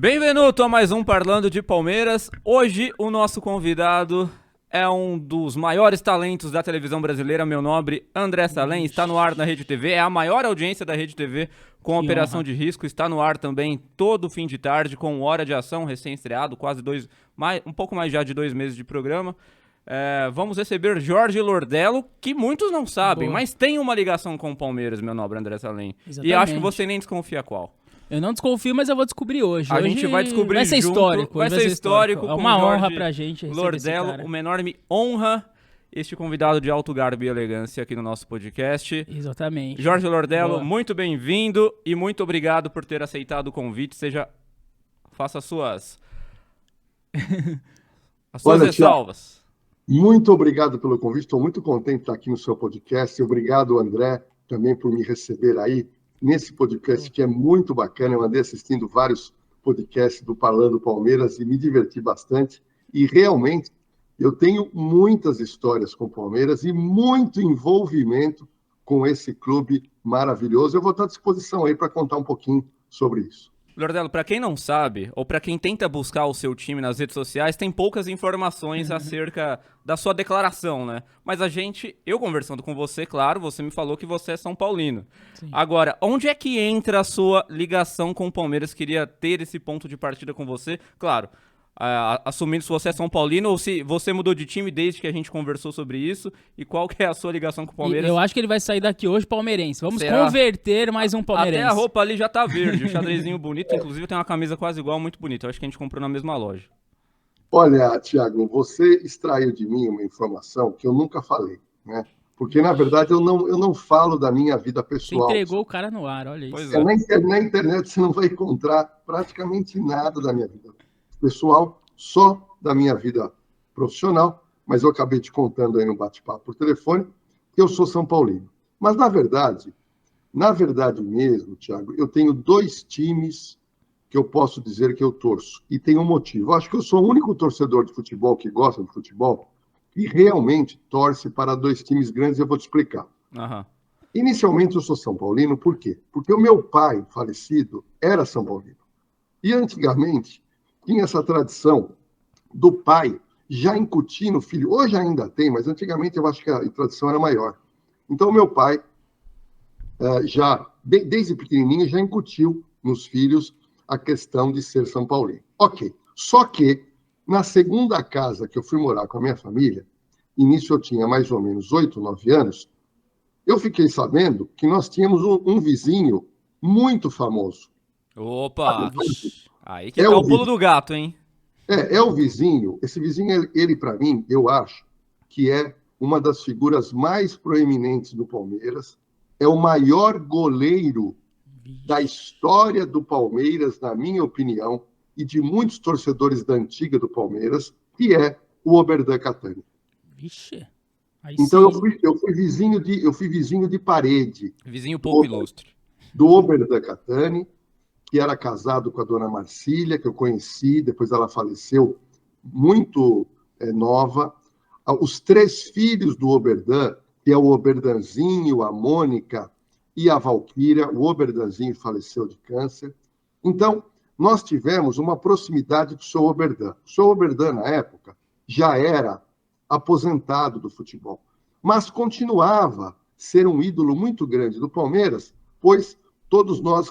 Bem-vindo a mais um Parlando de Palmeiras. Hoje o nosso convidado é um dos maiores talentos da televisão brasileira, meu nobre André Salem. Está no ar na Rede TV, é a maior audiência da Rede TV com Que Operação honra. de Risco. Está no ar também todo fim de tarde com Hora de Ação, recém-estreado, um pouco mais já de 2 meses de programa. Vamos receber Jorge Lordello, que muitos não sabem, Boa. mas tem uma ligação com o Palmeiras, meu nobre André Salem. Exatamente. E acho que você nem desconfia qual. Eu não desconfio, mas eu vou descobrir hoje. A Hoje gente vai descobrir vai ser junto, histórico. vai ser histórico. É uma com honra Jorge pra gente receber Lordello, esse cara. uma enorme honra, este convidado de alto garbo e elegância aqui no nosso podcast. Exatamente. Jorge Lordello, Boa. muito bem-vindo e muito obrigado por ter aceitado o convite. Faça as suas Olha, ressalvas. Muito obrigado pelo convite, estou muito contente de estar aqui no seu podcast. Obrigado, André, também por me receber aí nesse podcast que é muito bacana. Eu andei assistindo vários podcasts do Parlando Palmeiras e me diverti bastante. E realmente eu tenho muitas histórias com o Palmeiras e muito envolvimento com esse clube maravilhoso. Eu vou estar à disposição aí para contar um pouquinho sobre isso. Lordello, para quem não sabe, ou para quem tenta buscar o seu time nas redes sociais, tem poucas informações acerca da sua declaração, né? Mas eu conversando com você, claro, você me falou que você é São Paulino. Sim. Agora, onde é que entra a sua ligação com o Palmeiras? Queria ter esse ponto de partida com você, claro, assumindo se você é São Paulino ou se você mudou de time desde que a gente conversou sobre isso, e qual que é a sua ligação com o Palmeiras? Eu acho que ele vai sair daqui hoje palmeirense. Vamos Será? converter mais um palmeirense. Até a roupa ali já tá verde, o xadrezinho bonito, inclusive tem uma camisa quase igual, muito bonita. Eu acho que a gente comprou na mesma loja. Olha, Thiago, você extraiu de mim uma informação que eu nunca falei, né? Porque, na verdade, eu não falo da minha vida Você pessoal. entregou o cara no ar, olha isso. Pois é. Na internet você não vai encontrar praticamente nada da minha vida pessoal, só da minha vida profissional, mas eu acabei te contando aí no bate-papo por telefone que eu sou São Paulino. Mas, na verdade mesmo, Thiago, eu tenho 2 times que eu posso dizer que eu torço. E tem um motivo. Eu acho que eu sou o único torcedor de futebol que gosta de futebol e realmente torce para 2 times grandes, e eu vou te explicar. Aham. Inicialmente eu sou São Paulino, por quê? Porque o meu pai, falecido, era São Paulino. E antigamente tinha essa tradição do pai já incutir no filho. Hoje ainda tem, mas antigamente eu acho que a tradição era maior. Então o meu pai, desde pequenininho, já incutiu nos filhos a questão de ser São Paulino. Ok. Só que, na segunda casa que eu fui morar com a minha família, e nisso eu tinha mais ou menos 8, 9 anos, eu fiquei sabendo que nós tínhamos um vizinho muito famoso. Opa! Aí que É tá o o pulo do gato, hein? É o vizinho. Esse vizinho, ele para mim, eu acho que é uma das figuras mais proeminentes do Palmeiras. É o maior goleiro da história do Palmeiras, na minha opinião, e de muitos torcedores da antiga do Palmeiras, que é o Oberdan Catani. Vixe. Aí Então sim. eu fui vizinho de parede Vizinho pouco ilustre. do Oberdan Catani, que era casado com a dona Marcília, que eu conheci, depois ela faleceu muito nova. Os 3 filhos do Oberdan, que é o Oberdanzinho, a Mônica e a Valquíria. O Oberdanzinho faleceu de câncer. Então, nós tivemos uma proximidade com o seu Oberdan. O seu Oberdan, na época, já era aposentado do futebol, mas continuava a ser um ídolo muito grande do Palmeiras, pois todos nós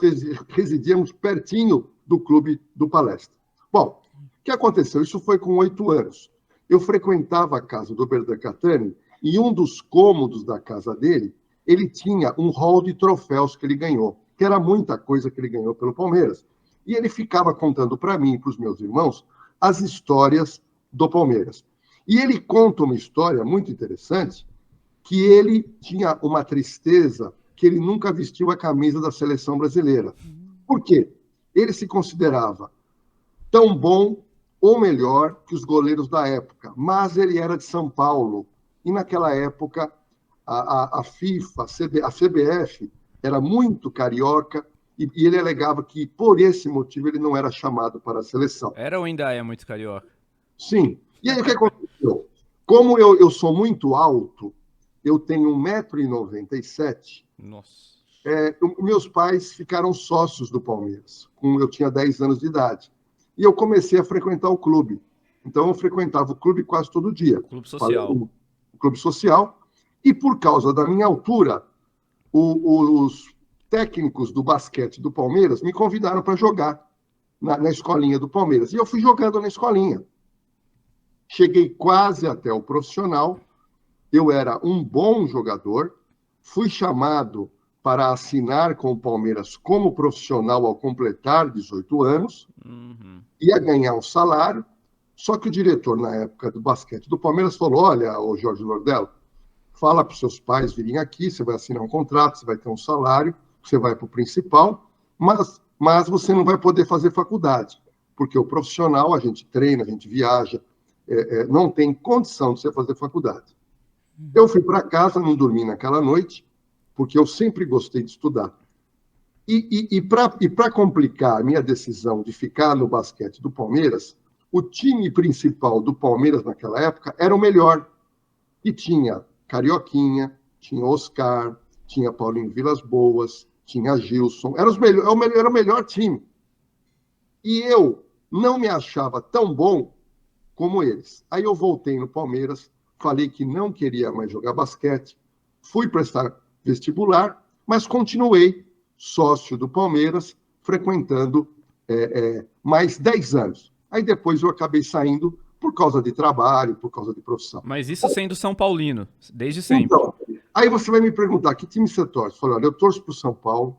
residíamos pertinho do clube do Palestra. Bom, o que aconteceu? Isso foi com 8 anos. Eu frequentava a casa do Oberdan Catani e um dos cômodos da casa dele, ele tinha um hall de troféus que ele ganhou, que era muita coisa que ele ganhou pelo Palmeiras. E ele ficava contando para mim e para os meus irmãos as histórias do Palmeiras. E ele conta uma história muito interessante, que ele tinha uma tristeza que ele nunca vestiu a camisa da seleção brasileira. Por quê? Ele se considerava tão bom ou melhor que os goleiros da época, mas ele era de São Paulo. E naquela época, a FIFA, a CBF, era muito carioca, e ele alegava que, por esse motivo, ele não era chamado para a seleção. Era ou ainda é muito carioca? Sim. E aí o que aconteceu? Como eu sou muito alto, eu tenho 1,97 m. Nossa. Meus pais ficaram sócios do Palmeiras. Eu tinha 10 anos de idade. e eu comecei a frequentar o clube. Então, eu frequentava o clube quase todo dia. Clube social. O clube social. E por causa da minha altura, os técnicos do basquete do Palmeiras me convidaram para jogar na escolinha do Palmeiras. E eu fui jogando na escolinha. Cheguei quase até o profissional. Eu era um bom jogador. Fui chamado para assinar com o Palmeiras como profissional ao completar 18 anos. Ia ganhar um salário. Só que o diretor, na época do basquete do Palmeiras, falou: olha, ô Jorge Lordello, fala para os seus pais virem aqui, você vai assinar um contrato, você vai ter um salário, você vai para o principal, mas você não vai poder fazer faculdade, porque o profissional, a gente treina, a gente viaja, não tem condição de você fazer faculdade. Eu fui para casa, não dormi naquela noite, porque eu sempre gostei de estudar. E para complicar a minha decisão de ficar no basquete do Palmeiras, o time principal do Palmeiras naquela época era o melhor. E tinha Carioquinha, tinha Oscar, tinha Paulinho Vilas Boas, tinha Gilson. Era o melhor time. E eu não me achava tão bom como eles. Aí eu voltei no Palmeiras, falei que não queria mais jogar basquete, fui prestar vestibular, mas continuei sócio do Palmeiras, frequentando mais 10 anos. Aí depois eu acabei saindo por causa de trabalho, por causa de profissão. Mas isso sendo São Paulino, desde sempre. Então, aí você vai me perguntar, que time você torce? Eu falei, olha, eu torço para o São Paulo,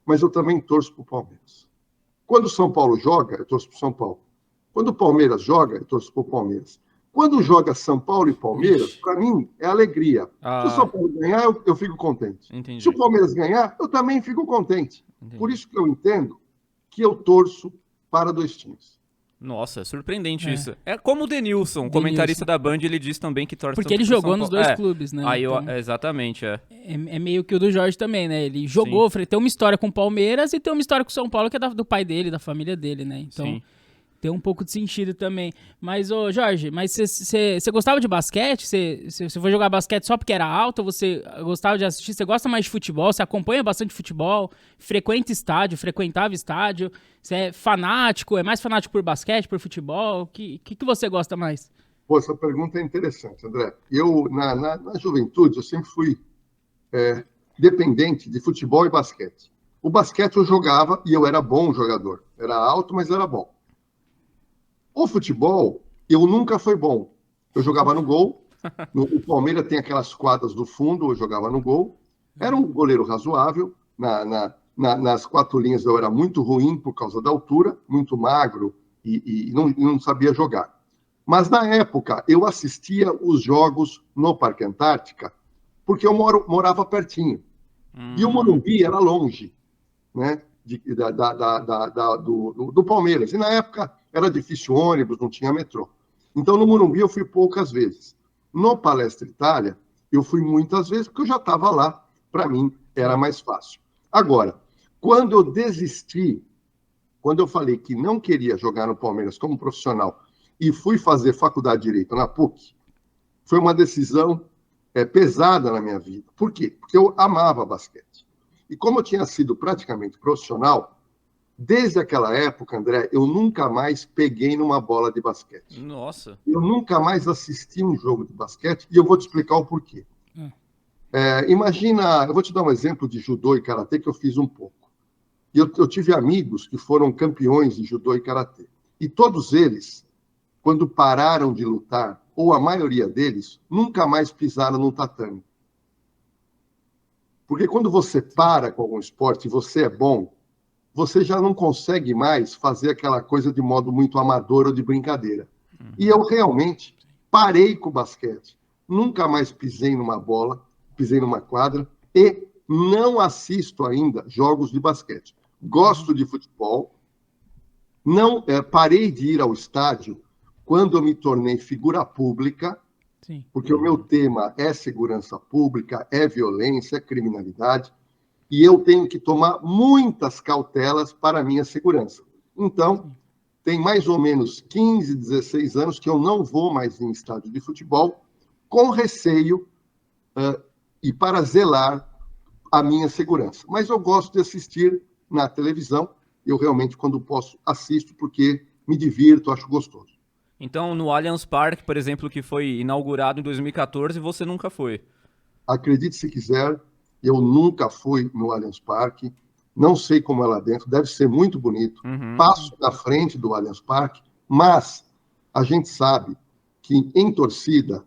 mas eu também torço para o Palmeiras. Quando o São Paulo joga, eu torço para o São Paulo. Quando o Palmeiras joga, eu torço para o Palmeiras. Quando joga São Paulo e Palmeiras, para mim, é alegria. Se o São Paulo ganhar, eu fico contente. Entendi. Se o Palmeiras ganhar, eu também fico contente. Entendi. Por isso que eu entendo que eu torço para dois times. Nossa, é surpreendente isso. É como o Denilson, comentarista da Band, ele diz também que torce porque ele jogou nos dois clubes, né? Aí então, exatamente, É meio que o do Jorge também, né? Ele jogou, tem uma história com o Palmeiras e tem uma história com o São Paulo, que é do pai dele, da família dele, né? Então, Sim. tem um pouco de sentido também. Mas, ô Jorge, você gostava de basquete? Você foi jogar basquete só porque era alto? Você gostava de assistir? Você gosta mais de futebol? Você acompanha bastante futebol? Frequentava estádio? Você é fanático? É mais fanático por basquete, por futebol? O que você gosta mais? Pô, essa pergunta é interessante, André. Eu, na juventude, eu sempre fui dependente de futebol e basquete. O basquete eu jogava e eu era bom jogador. Era alto, mas era bom. O futebol, eu nunca fui bom. Eu jogava no gol. O Palmeiras tem aquelas quadras do fundo, eu jogava no gol. Era um goleiro razoável. Nas 4 linhas eu era muito ruim por causa da altura, muito magro e não sabia jogar. Mas na época eu assistia os jogos no Parque Antártica, porque eu morava pertinho. E o Morumbi era longe, né, do Palmeiras. E na época era difícil ônibus, não tinha metrô. Então, no Morumbi, eu fui poucas vezes. No Palestra Itália, eu fui muitas vezes, porque eu já estava lá. Para mim, era mais fácil. Agora, quando eu desisti, quando eu falei que não queria jogar no Palmeiras como profissional e fui fazer faculdade de Direito na PUC, foi uma decisão pesada na minha vida. Por quê? Porque eu amava basquete. E como eu tinha sido praticamente profissional, desde aquela época, André, eu nunca mais peguei numa bola de basquete. Nossa. Eu nunca mais assisti um jogo de basquete e eu vou te explicar o porquê. Imagina, eu vou te dar um exemplo de judô e karatê que eu fiz um pouco. Eu tive amigos que foram campeões de judô e karatê. E todos eles, quando pararam de lutar, ou a maioria deles, nunca mais pisaram no tatame. Porque quando você para com algum esporte e você é bom, você já não consegue mais fazer aquela coisa de modo muito amador ou de brincadeira. E eu realmente parei com o basquete. Nunca mais pisei numa bola, pisei numa quadra e não assisto ainda jogos de basquete. Gosto de futebol. Não parei de ir ao estádio quando eu me tornei figura pública, Sim. Porque o meu tema é segurança pública, é violência, é criminalidade. E eu tenho que tomar muitas cautelas para a minha segurança. Então, tem mais ou menos 15, 16 anos que eu não vou mais em estádio de futebol, com receio e para zelar a minha segurança. Mas eu gosto de assistir na televisão. Eu realmente, quando posso, assisto, porque me divirto, acho gostoso. Então, no Allianz Parque, por exemplo, que foi inaugurado em 2014, você nunca foi? Acredite se quiser, eu nunca fui no Allianz Parque, não sei como é lá dentro, deve ser muito bonito. Passo na frente do Allianz Parque, mas a gente sabe que em torcida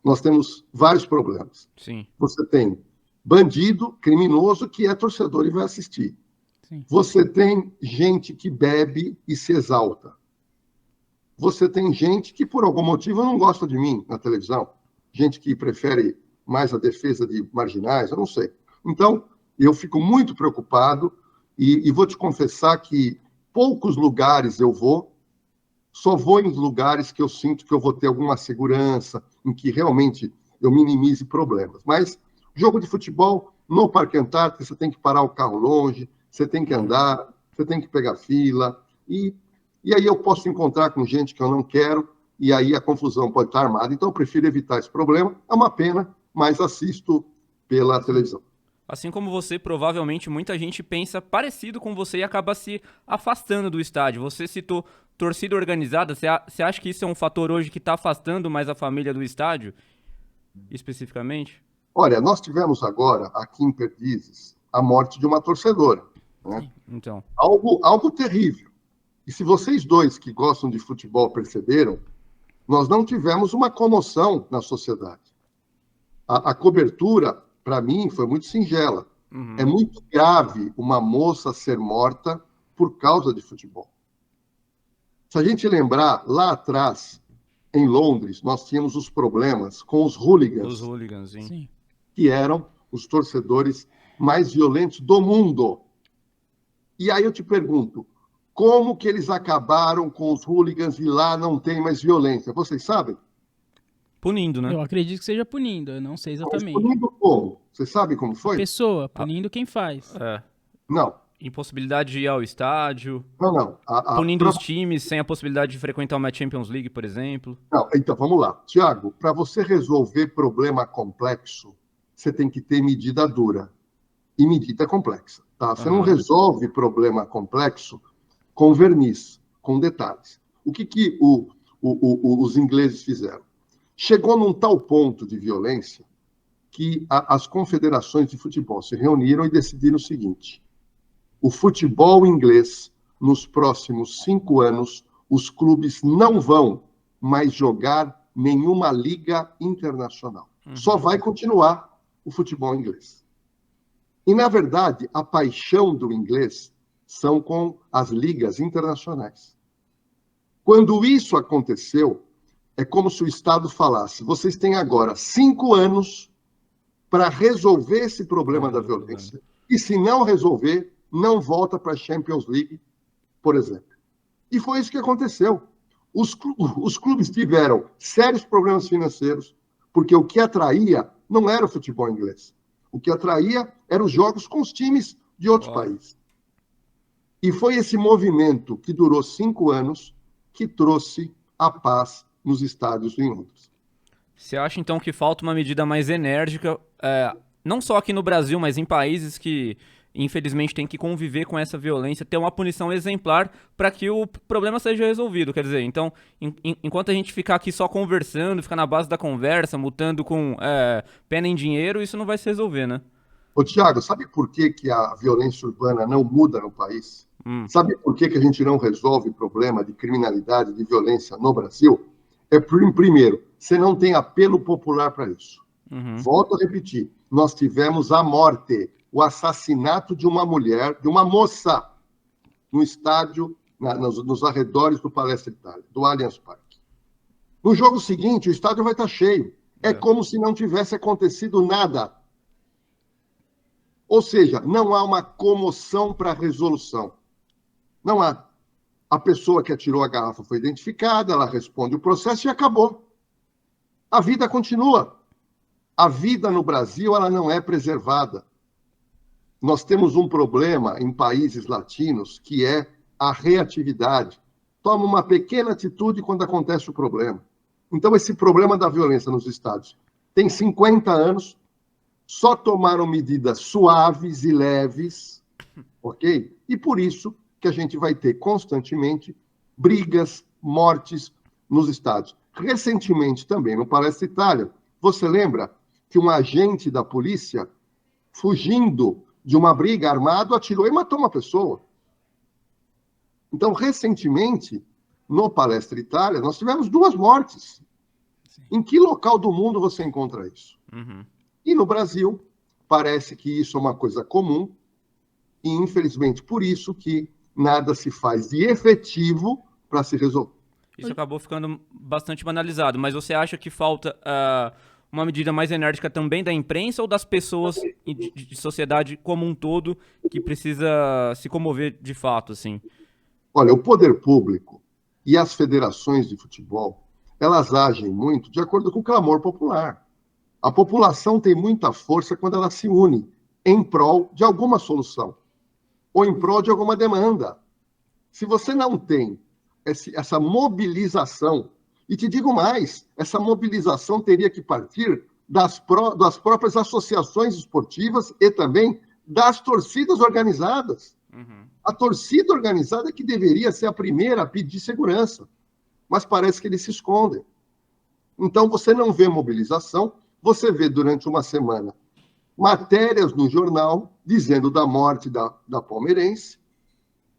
nós temos vários problemas. Sim. Você tem bandido, criminoso, que é torcedor e vai assistir. Sim. Você tem gente que bebe e se exalta. Você tem gente que, por algum motivo, não gosta de mim na televisão. Gente que prefere mais a defesa de marginais, eu não sei. Então, eu fico muito preocupado e vou te confessar que poucos lugares eu vou, só vou em lugares que eu sinto que eu vou ter alguma segurança, em que realmente eu minimize problemas. Mas jogo de futebol, no Parque Antártica, você tem que parar o carro longe, você tem que andar, você tem que pegar fila, e aí eu posso encontrar com gente que eu não quero, e aí a confusão pode estar armada. Então eu prefiro evitar esse problema. É uma pena, mas assisto pela televisão. Assim como você, provavelmente muita gente pensa parecido com você e acaba se afastando do estádio. Você citou torcida organizada, você acha que isso é um fator hoje que está afastando mais a família do estádio, especificamente? Olha, nós tivemos agora, aqui em Perdizes, a morte de uma torcedora. Né? Então. Algo terrível. E se vocês dois que gostam de futebol perceberam, nós não tivemos uma comoção na sociedade. A cobertura, para mim, foi muito singela. É muito grave uma moça ser morta por causa de futebol. Se a gente lembrar, lá atrás, em Londres, nós tínhamos os problemas com os hooligans. Os hooligans, sim. Que eram os torcedores mais violentos do mundo. E aí eu te pergunto, como que eles acabaram com os hooligans e lá não tem mais violência? Vocês sabem? Punindo, né? Eu acredito que seja punindo, eu não sei exatamente. Mas punindo como? Você sabe como foi? Pessoa, punindo quem faz. Não. Impossibilidade de ir ao estádio. Não. Punindo os times sem a possibilidade de frequentar uma Champions League, por exemplo. Não, então vamos lá. Tiago, para você resolver problema complexo, você tem que ter medida dura e medida complexa. Tá? Você não resolve problema complexo com verniz, com detalhes. O que os ingleses fizeram? Chegou num tal ponto de violência que as confederações de futebol se reuniram e decidiram o seguinte: o futebol inglês, nos próximos 5 anos, os clubes não vão mais jogar nenhuma liga internacional. Só vai continuar o futebol inglês. E, na verdade, a paixão do inglês são com as ligas internacionais. Quando isso aconteceu, é como se o Estado falasse: vocês têm agora 5 anos para resolver esse problema da violência, e se não resolver, não volta para a Champions League, por exemplo. E foi isso que aconteceu. Os clubes tiveram sérios problemas financeiros, porque o que atraía não era o futebol inglês. O que atraía eram os jogos com os times de outros países. E foi esse movimento que durou 5 anos que trouxe a paz nos estádios em Londres. Você acha, então, que falta uma medida mais enérgica, não só aqui no Brasil, mas em países que, infelizmente, têm que conviver com essa violência, ter uma punição exemplar para que o problema seja resolvido? Quer dizer, então, enquanto a gente ficar aqui só conversando, ficar na base da conversa, multando com pena em dinheiro, isso não vai se resolver, né? Ô, Tiago, sabe por que a violência urbana não muda no país? Sabe por que a gente não resolve o problema de criminalidade, de violência no Brasil? Primeiro, você não tem apelo popular para isso. Volto a repetir, nós tivemos a morte, o assassinato de uma mulher, de uma moça, no estádio, nos arredores do Palestra Itália, do Allianz Parque. No jogo seguinte, o estádio vai estar cheio. É como se não tivesse acontecido nada. Ou seja, não há uma comoção para a resolução. Não há. A pessoa que atirou a garrafa foi identificada, ela responde o processo e acabou. A vida continua. A vida no Brasil, ela não é preservada. Nós temos um problema em países latinos que é a reatividade. Toma uma pequena atitude quando acontece o problema. Então, esse problema da violência nos estádios tem 50 anos, só tomaram medidas suaves e leves, ok? E por isso que a gente vai ter constantemente brigas, mortes nos estádios. Recentemente também, no Palestra Itália, você lembra que um agente da polícia, fugindo de uma briga armado, atirou e matou uma pessoa. Então, recentemente, no Palestra Itália, nós tivemos 2 mortes. Sim. Em que local do mundo você encontra isso? Uhum. E no Brasil, parece que isso é uma coisa comum, e infelizmente por isso que nada se faz de efetivo para se resolver. Isso acabou ficando bastante banalizado, mas você acha que falta uma medida mais enérgica também da imprensa ou das pessoas de sociedade como um todo que precisa se comover de fato, assim? Olha, o poder público e as federações de futebol, elas agem muito de acordo com o clamor popular. A população tem muita força quando ela se une em prol de alguma solução ou em prol de alguma demanda. Se você não tem essa mobilização, e te digo mais, essa mobilização teria que partir das próprias associações esportivas e também das torcidas organizadas. Uhum. A torcida organizada é que deveria ser a primeira a pedir segurança, mas parece que eles se escondem. Então, você não vê mobilização, você vê durante uma semana matérias no jornal dizendo da morte da palmeirense.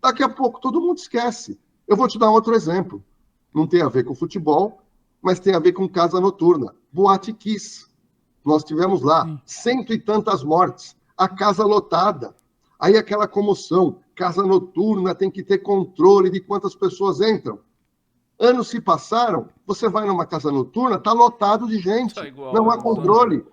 Daqui a pouco todo mundo esquece. Eu vou te dar outro exemplo. Não tem a ver com futebol, mas tem a ver com casa noturna. Boate Kiss. Nós tivemos lá 100 e tantas mortes, a casa lotada. Aí aquela comoção, casa noturna tem que ter controle de quantas pessoas entram. Anos se passaram, você vai numa casa noturna, está lotado de gente, não há controle,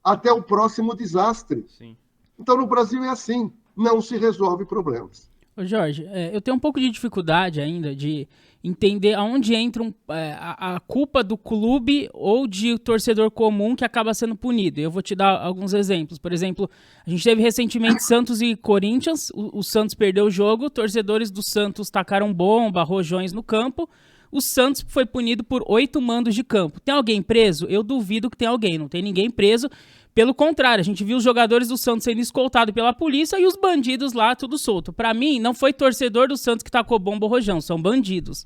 até o próximo desastre. Sim. Então no Brasil é assim, não se resolve problemas. Ô Jorge, eu tenho um pouco de dificuldade ainda de entender aonde entra a culpa do clube ou de torcedor comum que acaba sendo punido. Eu vou te dar alguns exemplos. Por exemplo, a gente teve recentemente Santos e Corinthians, o Santos perdeu o jogo, torcedores do Santos tacaram bomba, rojões no campo, o Santos foi punido por 8 mandos de campo. Tem alguém preso? Eu duvido que tenha alguém, não tem ninguém preso. Pelo contrário, a gente viu os jogadores do Santos sendo escoltados pela polícia e os bandidos lá tudo solto. Pra mim, não foi torcedor do Santos que tacou bomba ou rojão, são bandidos.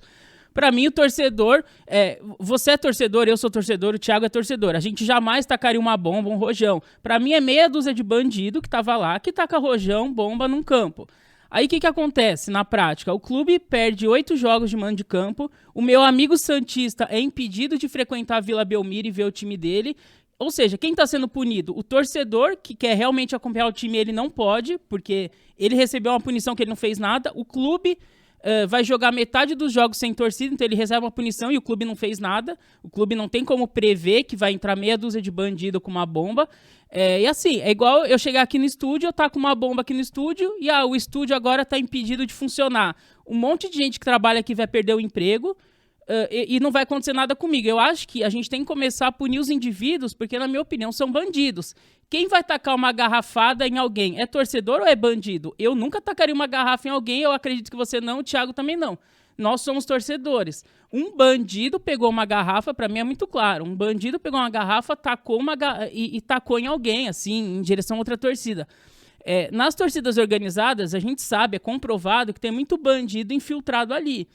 Pra mim, o torcedor... você é torcedor, eu sou torcedor, o Thiago é torcedor. A gente jamais tacaria uma bomba, um rojão. Pra mim, é meia dúzia de bandido que tava lá, que taca rojão, bomba num campo. Aí o que acontece na prática? O clube perde 8 jogos de mando de campo, o meu amigo santista é impedido de frequentar a Vila Belmiro e ver o time dele. Ou seja, quem está sendo punido? O torcedor, que quer realmente acompanhar o time, ele não pode, porque ele recebeu uma punição que ele não fez nada. O clube vai jogar metade dos jogos sem torcida, então ele recebe uma punição e o clube não fez nada. O clube não tem como prever que vai entrar meia dúzia de bandido com uma bomba. E assim, é igual eu chegar aqui no estúdio, eu tá com uma bomba aqui no estúdio e o estúdio agora está impedido de funcionar. Um monte de gente que trabalha aqui vai perder o emprego. E não vai acontecer nada comigo. Eu acho que a gente tem que começar a punir os indivíduos, porque, na minha opinião, são bandidos. Quem vai tacar uma garrafada em alguém? É torcedor ou é bandido? Eu nunca tacaria uma garrafa em alguém, eu acredito que você não, o Thiago também não. Nós somos torcedores. Um bandido pegou uma garrafa, pra mim é muito claro. Um bandido pegou uma garrafa, tacou e tacou em alguém, assim, em direção a outra torcida. Nas torcidas organizadas, a gente sabe, é comprovado que tem muito bandido infiltrado ali.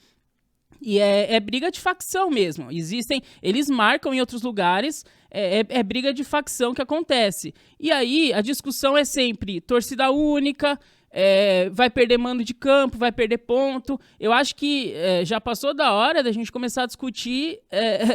E é briga de facção mesmo. Eles marcam em outros lugares, é briga de facção que acontece. E aí a discussão é sempre torcida única, vai perder mando de campo, vai perder ponto. Eu acho que já passou da hora da gente começar a discutir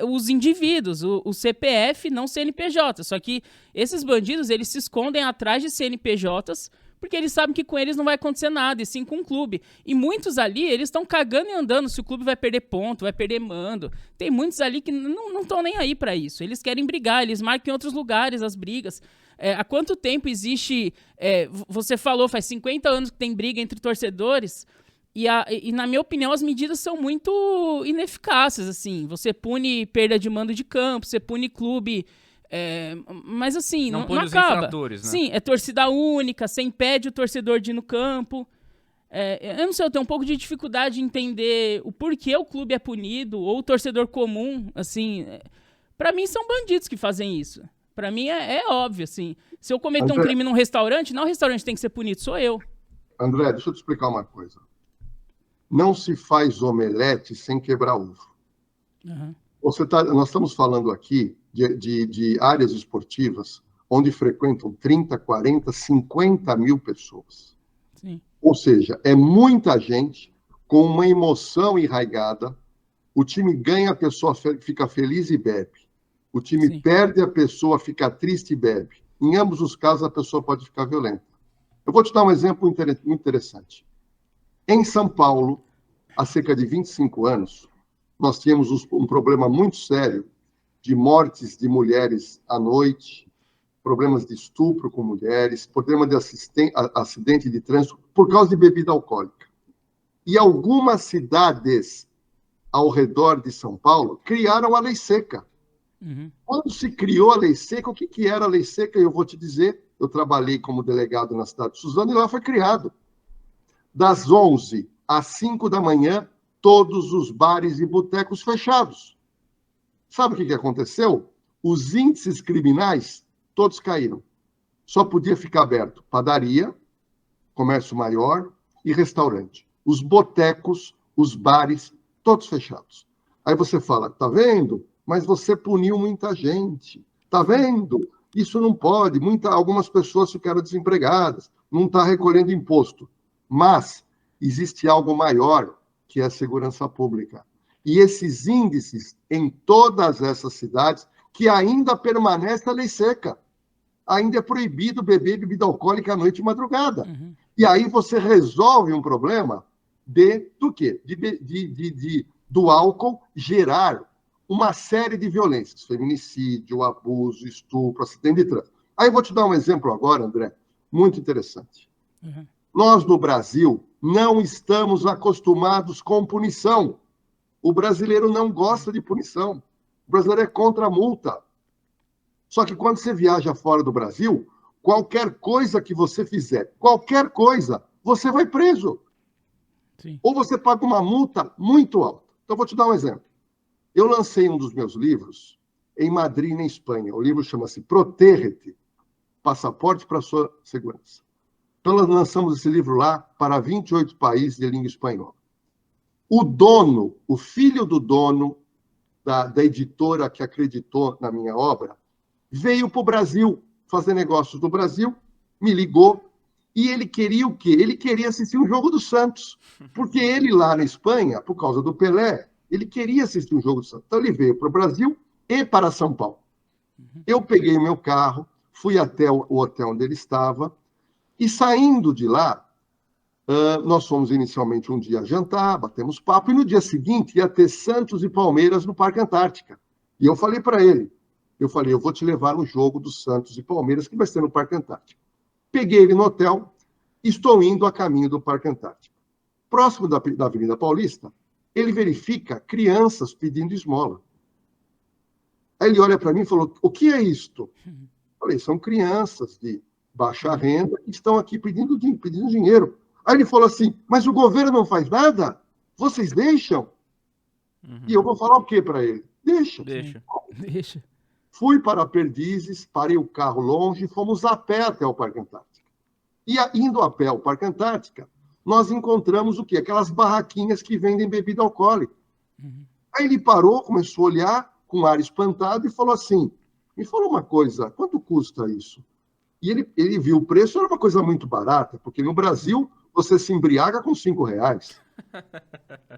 os indivíduos, o CPF, não CNPJ. Só que esses bandidos, eles se escondem atrás de CNPJs, porque eles sabem que com eles não vai acontecer nada, e sim com o clube. E muitos ali, eles estão cagando e andando se o clube vai perder ponto, vai perder mando. Tem muitos ali que não estão nem aí para isso. Eles querem brigar, eles marcam em outros lugares as brigas. Há quanto tempo existe... você falou, faz 50 anos que tem briga entre torcedores, e na minha opinião, as medidas são muito ineficazes. Assim. Você pune perda de mando de campo, você pune clube... mas assim, não acaba. Infratores, né? Sim, é torcida única, você impede o torcedor de ir no campo. Eu não sei, eu tenho um pouco de dificuldade de entender o porquê o clube é punido, ou o torcedor comum, assim. Pra mim, são bandidos que fazem isso. Pra mim, é óbvio, assim. Se eu cometer um crime num restaurante, não o restaurante tem que ser punido, sou eu. André, deixa eu te explicar uma coisa. não se faz omelete sem quebrar ovo. Uhum. Nós estamos falando aqui de áreas esportivas onde frequentam 30, 40, 50 mil pessoas. Sim. Ou seja, é muita gente com uma emoção enraigada. O time ganha, a pessoa fica feliz e bebe. O time Sim. perde, a pessoa fica triste e bebe. Em ambos os casos, a pessoa pode ficar violenta. Eu vou te dar um exemplo muito interessante. Em São Paulo, há cerca de 25 anos, nós tínhamos um problema muito sério de mortes de mulheres à noite, problemas de estupro com mulheres, problema de acidente de trânsito por causa de bebida alcoólica. E algumas cidades ao redor de São Paulo criaram a lei seca. Uhum. Quando se criou a lei seca, o que era a lei seca? Eu vou te dizer, eu trabalhei como delegado na cidade de Suzano e lá foi criado. Das 11 às 5 da manhã, todos os bares e botecos fechados. Sabe o que aconteceu? Os índices criminais todos caíram. Só podia ficar aberto padaria, comércio maior e restaurante. Os botecos, os bares, todos fechados. Aí você fala, tá vendo? Mas você puniu muita gente. Tá vendo? Isso não pode. Algumas pessoas ficaram desempregadas. Não está recolhendo imposto. Mas existe algo maior, que é a segurança pública. E esses índices em todas essas cidades, que ainda permanece a lei seca. Ainda é proibido beber bebida alcoólica à noite e madrugada. Uhum. E aí você resolve um problema do quê? Do álcool gerar uma série de violências. Feminicídio, abuso, estupro, acidente de trânsito. Aí eu vou te dar um exemplo agora, André, muito interessante. Uhum. Nós, no Brasil, não estamos acostumados com punição. O brasileiro não gosta de punição. O brasileiro é contra a multa. Só que quando você viaja fora do Brasil, qualquer coisa que você fizer, qualquer coisa, você vai preso. Sim. Ou você paga uma multa muito alta. Então, vou te dar um exemplo. Eu lancei um dos meus livros em Madrid, na Espanha. O livro chama-se Protégete, Passaporte para a Sua Segurança. Então, nós lançamos esse livro lá para 28 países de língua espanhola. O filho do dono da editora que acreditou na minha obra, veio para o Brasil fazer negócios no Brasil, me ligou, e ele queria o quê? Ele queria assistir um jogo do Santos, porque ele lá na Espanha, por causa do Pelé, ele queria assistir um jogo do Santos. Então ele veio para o Brasil e para São Paulo. Eu peguei o meu carro, fui até o hotel onde ele estava, e saindo de lá, nós fomos inicialmente um dia jantar, batemos papo, e no dia seguinte ia ter Santos e Palmeiras no Parque Antártica. E eu falei para ele, eu vou te levar no jogo do Santos e Palmeiras, que vai ser no Parque Antártico. Peguei ele no hotel, estou indo a caminho do Parque Antártico. Próximo da Avenida Paulista, ele verifica crianças pedindo esmola. Aí ele olha para mim e falou, o que é isto? Falei, são crianças de baixa renda que estão aqui pedindo dinheiro. Aí ele falou assim, mas o governo não faz nada? Vocês deixam? Uhum. E eu vou falar o quê para ele? Deixa. Deixa. Fui para Perdizes, parei o carro longe e fomos a pé até o Parque Antártica. E indo a pé ao Parque Antártica, nós encontramos o quê? Aquelas barraquinhas que vendem bebida alcoólica. Uhum. Aí ele parou, começou a olhar com um ar espantado e falou assim, me fala uma coisa, quanto custa isso? E ele viu o preço, era uma coisa muito barata, porque no Brasil você se embriaga com R$5.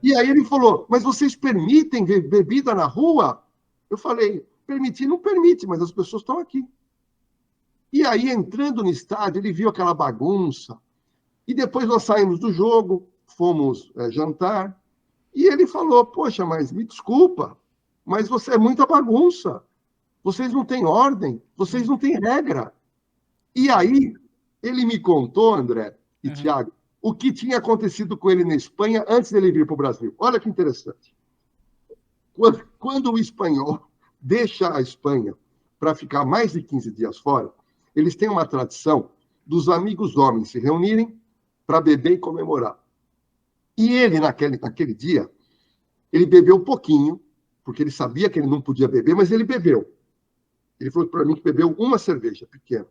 E aí ele falou, mas vocês permitem bebida na rua? Eu falei, permitir não permite, mas as pessoas estão aqui. E aí, entrando no estádio, ele viu aquela bagunça. E depois nós saímos do jogo, fomos jantar, e ele falou, poxa, mas me desculpa, mas você é muita bagunça. Vocês não têm ordem, vocês não têm regra. E aí, ele me contou, André e Thiago, o que tinha acontecido com ele na Espanha antes dele vir para o Brasil. Olha que interessante. Quando o espanhol deixa a Espanha para ficar mais de 15 dias fora, eles têm uma tradição dos amigos homens se reunirem para beber e comemorar. E ele, naquele dia, ele bebeu pouquinho, porque ele sabia que ele não podia beber, mas ele bebeu. Ele falou para mim que bebeu uma cerveja pequena.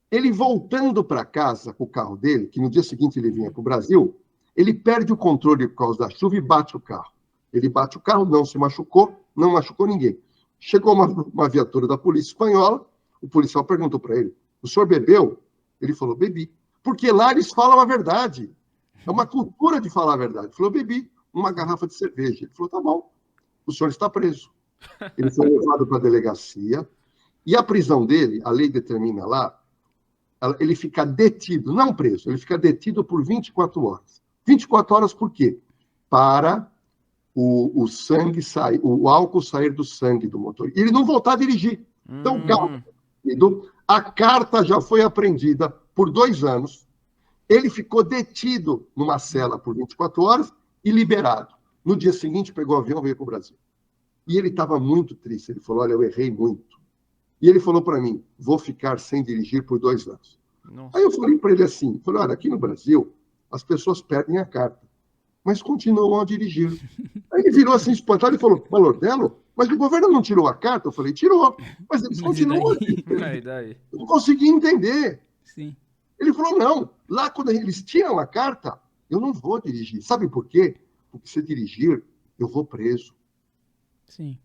Ele voltando para casa com o carro dele, que no dia seguinte ele vinha para o Brasil, Ele perde o controle por causa da chuva e bate o carro. Ele bate o carro, não se machucou, não machucou ninguém. Chegou uma viatura da polícia espanhola, o policial perguntou para ele, o senhor bebeu? Ele falou, bebi. Porque lá eles falam a verdade. É uma cultura de falar a verdade. Ele falou, bebi uma garrafa de cerveja. Ele falou, tá bom, o senhor está preso. Ele foi levado para a delegacia, e a prisão dele, a lei determina lá, ele fica detido, não preso, ele fica detido por 24 horas. 24 horas por quê? Para o sangue sair, o álcool sair do sangue do motorista. E ele não voltar a dirigir. Então, o carro, a carta já foi apreendida por 2 anos, ele ficou detido numa cela por 24 horas e liberado. No dia seguinte, pegou o avião e veio para o Brasil. E ele estava muito triste. Ele falou, olha, eu errei muito. E ele falou para mim, vou ficar sem dirigir por 2 anos. Nossa. Aí eu falei para ele assim, falei, olha, aqui no Brasil, as pessoas perdem a carta, mas continuam a dirigir. Aí ele virou assim, espantado, e falou, Malordelo, mas o governo não tirou a carta? Eu falei, tirou, mas eles continuam a dirigir. Eu não consegui entender. Sim. Ele falou, não, lá quando eles tiram a carta, eu não vou dirigir. Sabe por quê? Porque se dirigir, eu vou preso. Sim.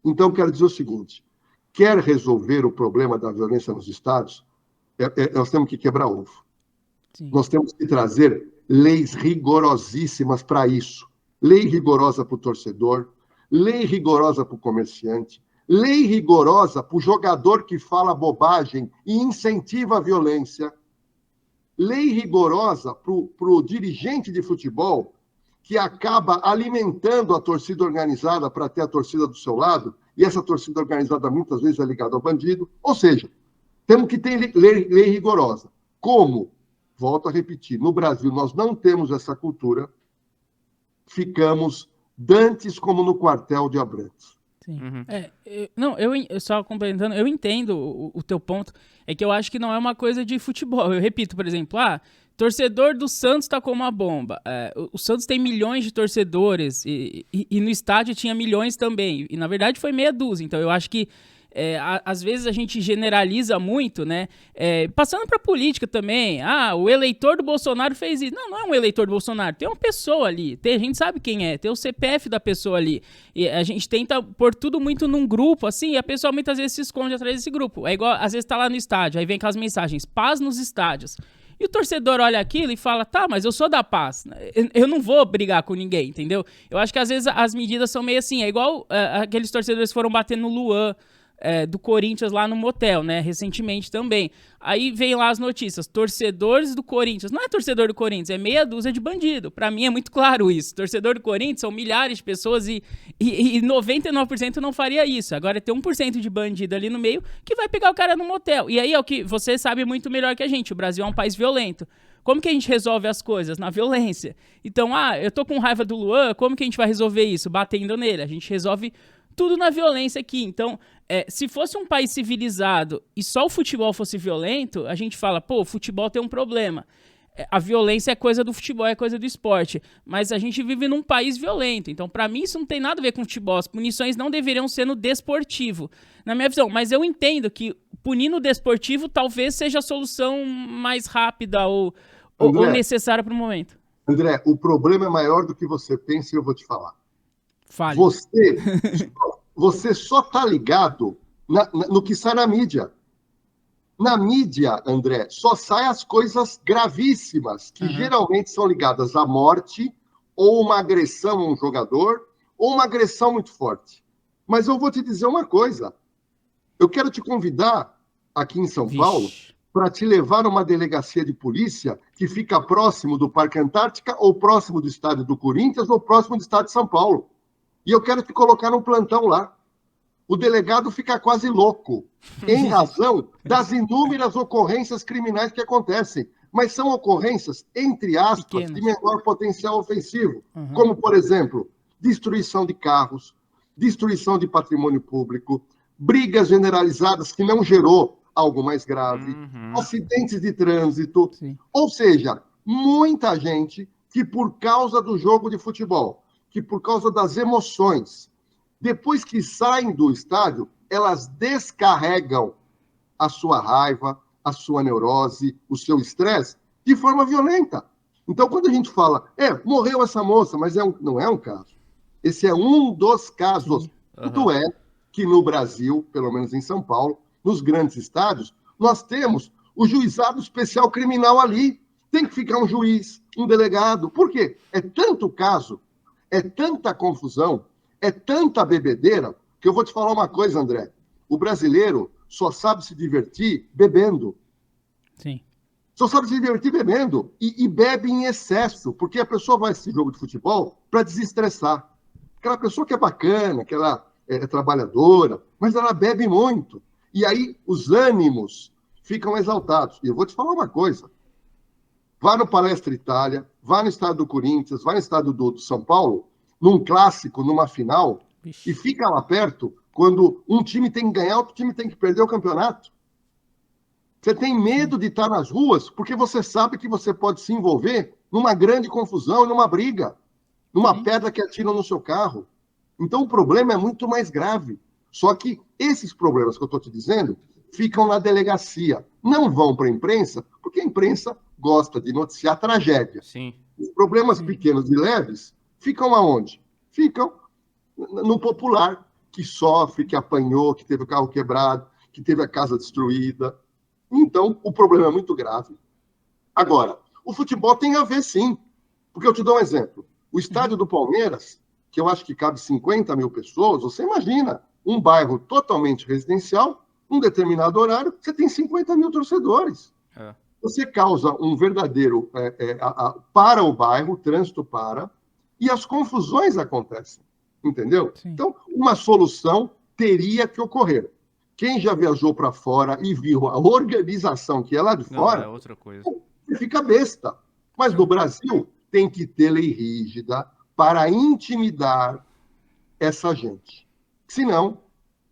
Então, quero dizer o seguinte, quer resolver o problema da violência nos estados, nós temos que quebrar ovo. Sim. Nós temos que trazer leis rigorosíssimas para isso. Lei rigorosa para o torcedor, lei rigorosa para o comerciante, lei rigorosa para o jogador que fala bobagem e incentiva a violência, lei rigorosa para o dirigente de futebol que acaba alimentando a torcida organizada para ter a torcida do seu lado, e essa torcida organizada muitas vezes é ligada ao bandido. Ou seja, temos que ter lei rigorosa. Como? Volto a repetir, no Brasil nós não temos essa cultura, ficamos dantes como no quartel de Abrantes. Sim. Eu só complementando, eu entendo o teu ponto, é que eu acho que não é uma coisa de futebol. Eu repito, por exemplo, torcedor do Santos tá com uma bomba. O Santos tem milhões de torcedores e no estádio tinha milhões também. E na verdade foi meia dúzia. Então eu acho que às vezes a gente generaliza muito, né? Passando pra política também. O eleitor do Bolsonaro fez isso. Não é um eleitor do Bolsonaro. Tem uma pessoa ali. A gente sabe quem é. Tem o CPF da pessoa ali. E a gente tenta pôr tudo muito num grupo, assim, e a pessoa muitas vezes se esconde atrás desse grupo. É igual, às vezes tá lá no estádio, aí vem aquelas mensagens, paz nos estádios. E o torcedor olha aquilo e fala, tá, mas eu sou da paz, eu não vou brigar com ninguém, entendeu? Eu acho que às vezes as medidas são meio assim, é igual aqueles torcedores que foram bater no Luan, do Corinthians lá no motel, né, recentemente também. Aí vem lá as notícias, torcedores do Corinthians, não é torcedor do Corinthians, é meia dúzia de bandido, pra mim é muito claro isso, torcedor do Corinthians são milhares de pessoas e 99% não faria isso, agora tem 1% de bandido ali no meio que vai pegar o cara no motel, e aí é o que você sabe muito melhor que a gente, o Brasil é um país violento. Como que a gente resolve as coisas? Na violência. Então, eu tô com raiva do Luan, como que a gente vai resolver isso? Batendo nele, a gente resolve tudo na violência aqui. Então, se fosse um país civilizado e só o futebol fosse violento, a gente fala, pô, o futebol tem um problema. A violência é coisa do futebol, é coisa do esporte. Mas a gente vive num país violento. Então, pra mim, isso não tem nada a ver com futebol. As punições não deveriam ser no desportivo, na minha visão. Mas eu entendo que punir no desportivo talvez seja a solução mais rápida ou necessária para o momento. André, o problema é maior do que você pensa e eu vou te falar. Fale. Você só está ligado no que sai na mídia. Na mídia, André, só saem as coisas gravíssimas, que geralmente são ligadas à morte, ou uma agressão a um jogador, ou uma agressão muito forte. Mas eu vou te dizer uma coisa. Eu quero te convidar, aqui em São Paulo, para te levar a uma delegacia de polícia que fica próximo do Parque Antártica, ou próximo do estádio do Corinthians, ou próximo do estádio de São Paulo. E eu quero te colocar num plantão lá. O delegado fica quase louco, em razão das inúmeras ocorrências criminais que acontecem. Mas são ocorrências, entre aspas, pequenas, de menor potencial ofensivo. Como, por exemplo, destruição de carros, destruição de patrimônio público, brigas generalizadas que não gerou algo mais grave, acidentes de trânsito. Sim. Ou seja, muita gente que, por causa do jogo de futebol, que por causa das emoções, depois que saem do estádio, elas descarregam a sua raiva, a sua neurose, o seu estresse, de forma violenta. Então, quando a gente fala, morreu essa moça, mas não é um caso. Esse é um dos casos. Tanto é que no Brasil, pelo menos em São Paulo, nos grandes estádios, nós temos o juizado especial criminal ali. Tem que ficar um juiz, um delegado. Por quê? É tanto caso, é tanta confusão, é tanta bebedeira, que eu vou te falar uma coisa, André. O brasileiro só sabe se divertir bebendo. Sim. Só sabe se divertir bebendo. E bebe em excesso, porque a pessoa vai a esse jogo de futebol para desestressar. Aquela pessoa que é bacana, que ela é trabalhadora, mas ela bebe muito. E aí os ânimos ficam exaltados. E eu vou te falar uma coisa. Vá no Palestra Itália, vá no estado do Corinthians, vá no estado do São Paulo, num clássico, numa final, e fica lá perto quando um time tem que ganhar, outro time tem que perder o campeonato. Você tem medo de estar nas ruas porque você sabe que você pode se envolver numa grande confusão, numa briga, numa pedra que atiram no seu carro. Então o problema é muito mais grave. Só que esses problemas que eu estou te dizendo ficam na delegacia. Não vão para a imprensa, porque a imprensa gosta de noticiar tragédia. Sim. Os problemas pequenos e leves ficam aonde? Ficam no popular, que sofre, que apanhou, que teve o carro quebrado, que teve a casa destruída. Então, o problema é muito grave. Agora, o futebol tem a ver, sim. Porque eu te dou um exemplo. O estádio do Palmeiras, que eu acho que cabe 50 mil pessoas, você imagina, um bairro totalmente residencial, um determinado horário, você tem 50 mil torcedores. Você causa um verdadeiro... para o bairro, o trânsito para, e as confusões acontecem. Entendeu? Sim. Então, uma solução teria que ocorrer. Quem já viajou para fora e viu a organização que é lá de fora, é outra coisa. Fica besta. Mas no Brasil tem que ter lei rígida para intimidar essa gente. Senão,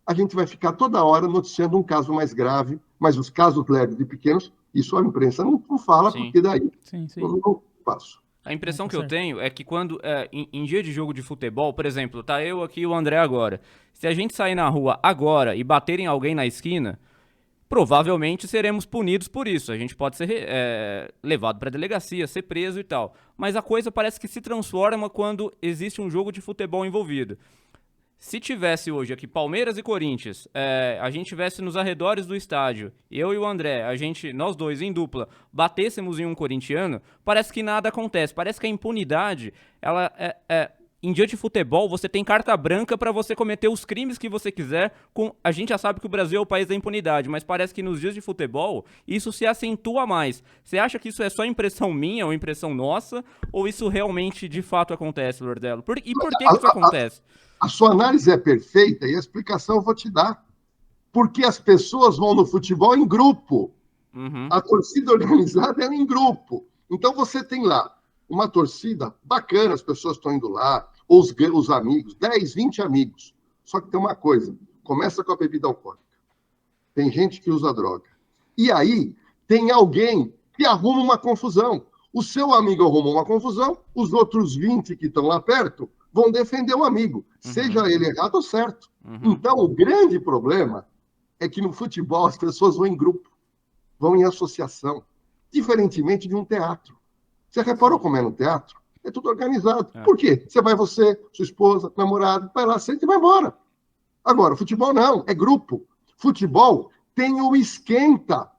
a gente vai ficar toda hora noticiando um caso mais grave, mas os casos leves e pequenos, isso a imprensa não fala, sim, porque daí não passo. A impressão que eu tenho é que quando, em dia de jogo de futebol, por exemplo, tá eu aqui e o André agora. Se a gente sair na rua agora e bater em alguém na esquina, provavelmente seremos punidos por isso. A gente pode ser levado para a delegacia, ser preso e tal. Mas a coisa parece que se transforma quando existe um jogo de futebol envolvido. Se tivesse hoje aqui Palmeiras e Corinthians, a gente tivesse nos arredores do estádio, eu e o André, nós dois em dupla, batêssemos em um corintiano, parece que nada acontece. Parece que a impunidade, ela em dia de futebol, você tem carta branca para você cometer os crimes que você quiser. A gente já sabe que o Brasil é o país da impunidade, mas parece que nos dias de futebol, isso se acentua mais. Você acha que isso é só impressão minha ou impressão nossa? Ou isso realmente, de fato, acontece, Lordello? E por que isso acontece? A sua análise é perfeita e a explicação eu vou te dar. Porque as pessoas vão no futebol em grupo. A torcida organizada é em grupo. Então você tem lá uma torcida bacana, as pessoas estão indo lá, ou os amigos, 10, 20 amigos. Só que tem uma coisa, começa com a bebida alcoólica. Tem gente que usa droga. E aí tem alguém que arruma uma confusão. O seu amigo arruma uma confusão, os outros 20 que estão lá perto vão defender o amigo, seja ele errado ou certo. Então, o grande problema é que no futebol as pessoas vão em grupo, vão em associação, diferentemente de um teatro. Você reparou como é no teatro? É tudo organizado. Por quê? Você, sua esposa, namorado, vai lá, senta e vai embora. Agora, futebol não, é grupo. Futebol tem o esquenta.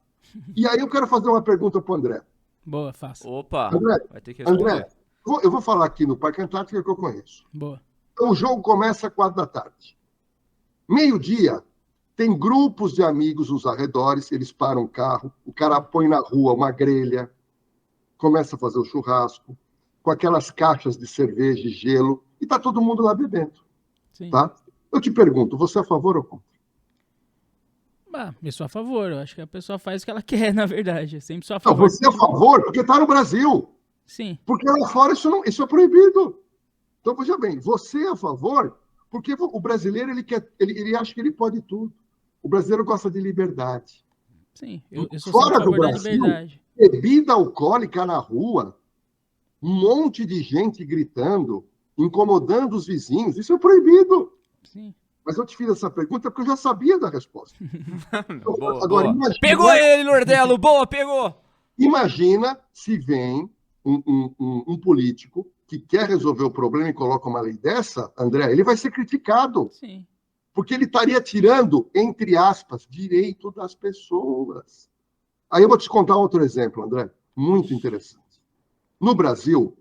E aí eu quero fazer uma pergunta para o André. Boa, fácil. Opa, André, vai ter que responder. André, eu vou falar aqui no Parque Antártica que eu conheço. Boa. Então, o jogo começa às 4h. Meio-dia, tem grupos de amigos nos arredores, eles param o carro, o cara põe na rua uma grelha, começa a fazer o churrasco, com aquelas caixas de cerveja e gelo, e tá todo mundo lá bebendo. Sim. Tá? Eu te pergunto, você é a favor ou contra? Eu sou a favor, eu acho que a pessoa faz o que ela quer, na verdade. Eu sempre sou a favor. Não, você é a favor porque tá no Brasil. Sim. Porque lá fora isso é proibido. Então, veja bem, você é a favor porque o brasileiro ele acha que ele pode tudo. O brasileiro gosta de liberdade. Sim, eu sou Fora a favor do da Brasil, liberdade. Bebida alcoólica na rua, um monte de gente gritando, incomodando os vizinhos, isso é proibido. Sim. Mas eu te fiz essa pergunta porque eu já sabia da resposta. Boa, agora, boa. Pegou ele, Lordello! Boa, pegou! Imagina se vem um político que quer resolver o problema e coloca uma lei dessa, André, ele vai ser criticado. Sim. Porque ele estaria tirando, entre aspas, direito das pessoas. Aí eu vou te contar outro exemplo, André, muito interessante. No Brasil,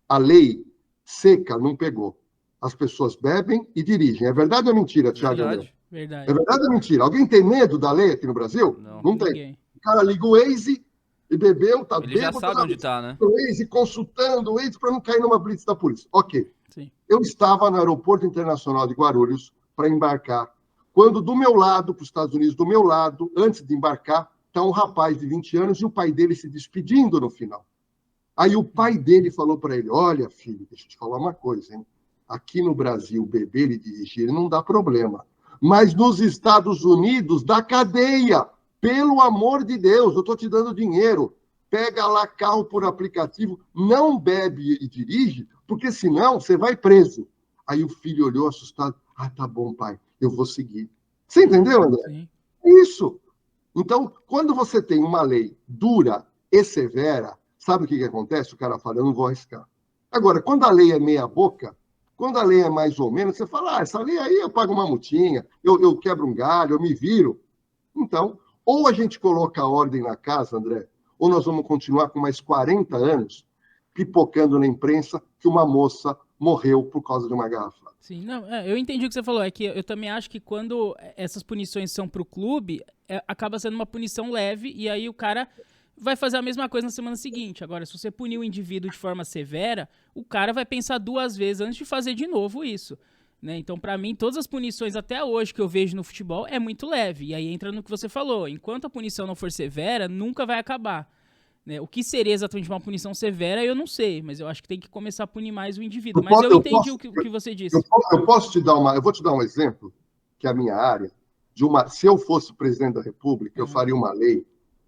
a lei seca não pegou. As pessoas bebem e dirigem. É verdade ou é mentira, Thiago André? Verdade. É verdade ou é mentira? Alguém tem medo da lei aqui no Brasil? Não. tem. Ninguém. O cara liga o Waze e bebeu, tá Ele já bêbado, sabe onde tá, né? o Waze, consultando o Waze para não cair numa blitz da polícia. Ok. Sim. Eu estava no Aeroporto Internacional de Guarulhos para embarcar, quando do meu lado, para os Estados Unidos, do meu lado, antes de embarcar, está um rapaz de 20 anos e o pai dele se despedindo no final. Aí o pai dele falou para ele, olha, filho, deixa eu te falar uma coisa, hein? Aqui no Brasil, beber e dirigir não dá problema. Mas nos Estados Unidos, dá cadeia. Pelo amor de Deus, eu estou te dando dinheiro. Pega lá carro por aplicativo, não bebe e dirige, porque senão você vai preso. Aí o filho olhou assustado. Ah, tá bom, pai, eu vou seguir. Você entendeu, André? Sim. Isso. Então, quando você tem uma lei dura e severa, sabe o que acontece? O cara fala, eu não vou arriscar. Agora, quando a lei é meia boca, quando a lei é mais ou menos, você fala, essa lei aí eu pago uma multinha, eu quebro um galho, eu me viro. Então, ou a gente coloca a ordem na casa, André, ou nós vamos continuar com mais 40 anos pipocando na imprensa que uma moça morreu por causa de uma garrafa. Sim, não, eu entendi o que você falou. É que eu também acho que quando essas punições são pro clube, acaba sendo uma punição leve e aí o cara vai fazer a mesma coisa na semana seguinte. Agora, se você punir o indivíduo de forma severa, o cara vai pensar 2 vezes antes de fazer de novo isso. Né? Então, pra mim, todas as punições até hoje que eu vejo no futebol é muito leve. E aí entra no que você falou. Enquanto a punição não for severa, nunca vai acabar. Né? O que seria exatamente uma punição severa, eu não sei. Mas eu acho que tem que começar a punir mais o indivíduo. Mas eu entendi o que você disse. Eu vou te dar um exemplo, que é a minha área. Se eu fosse presidente da República, eu faria uma lei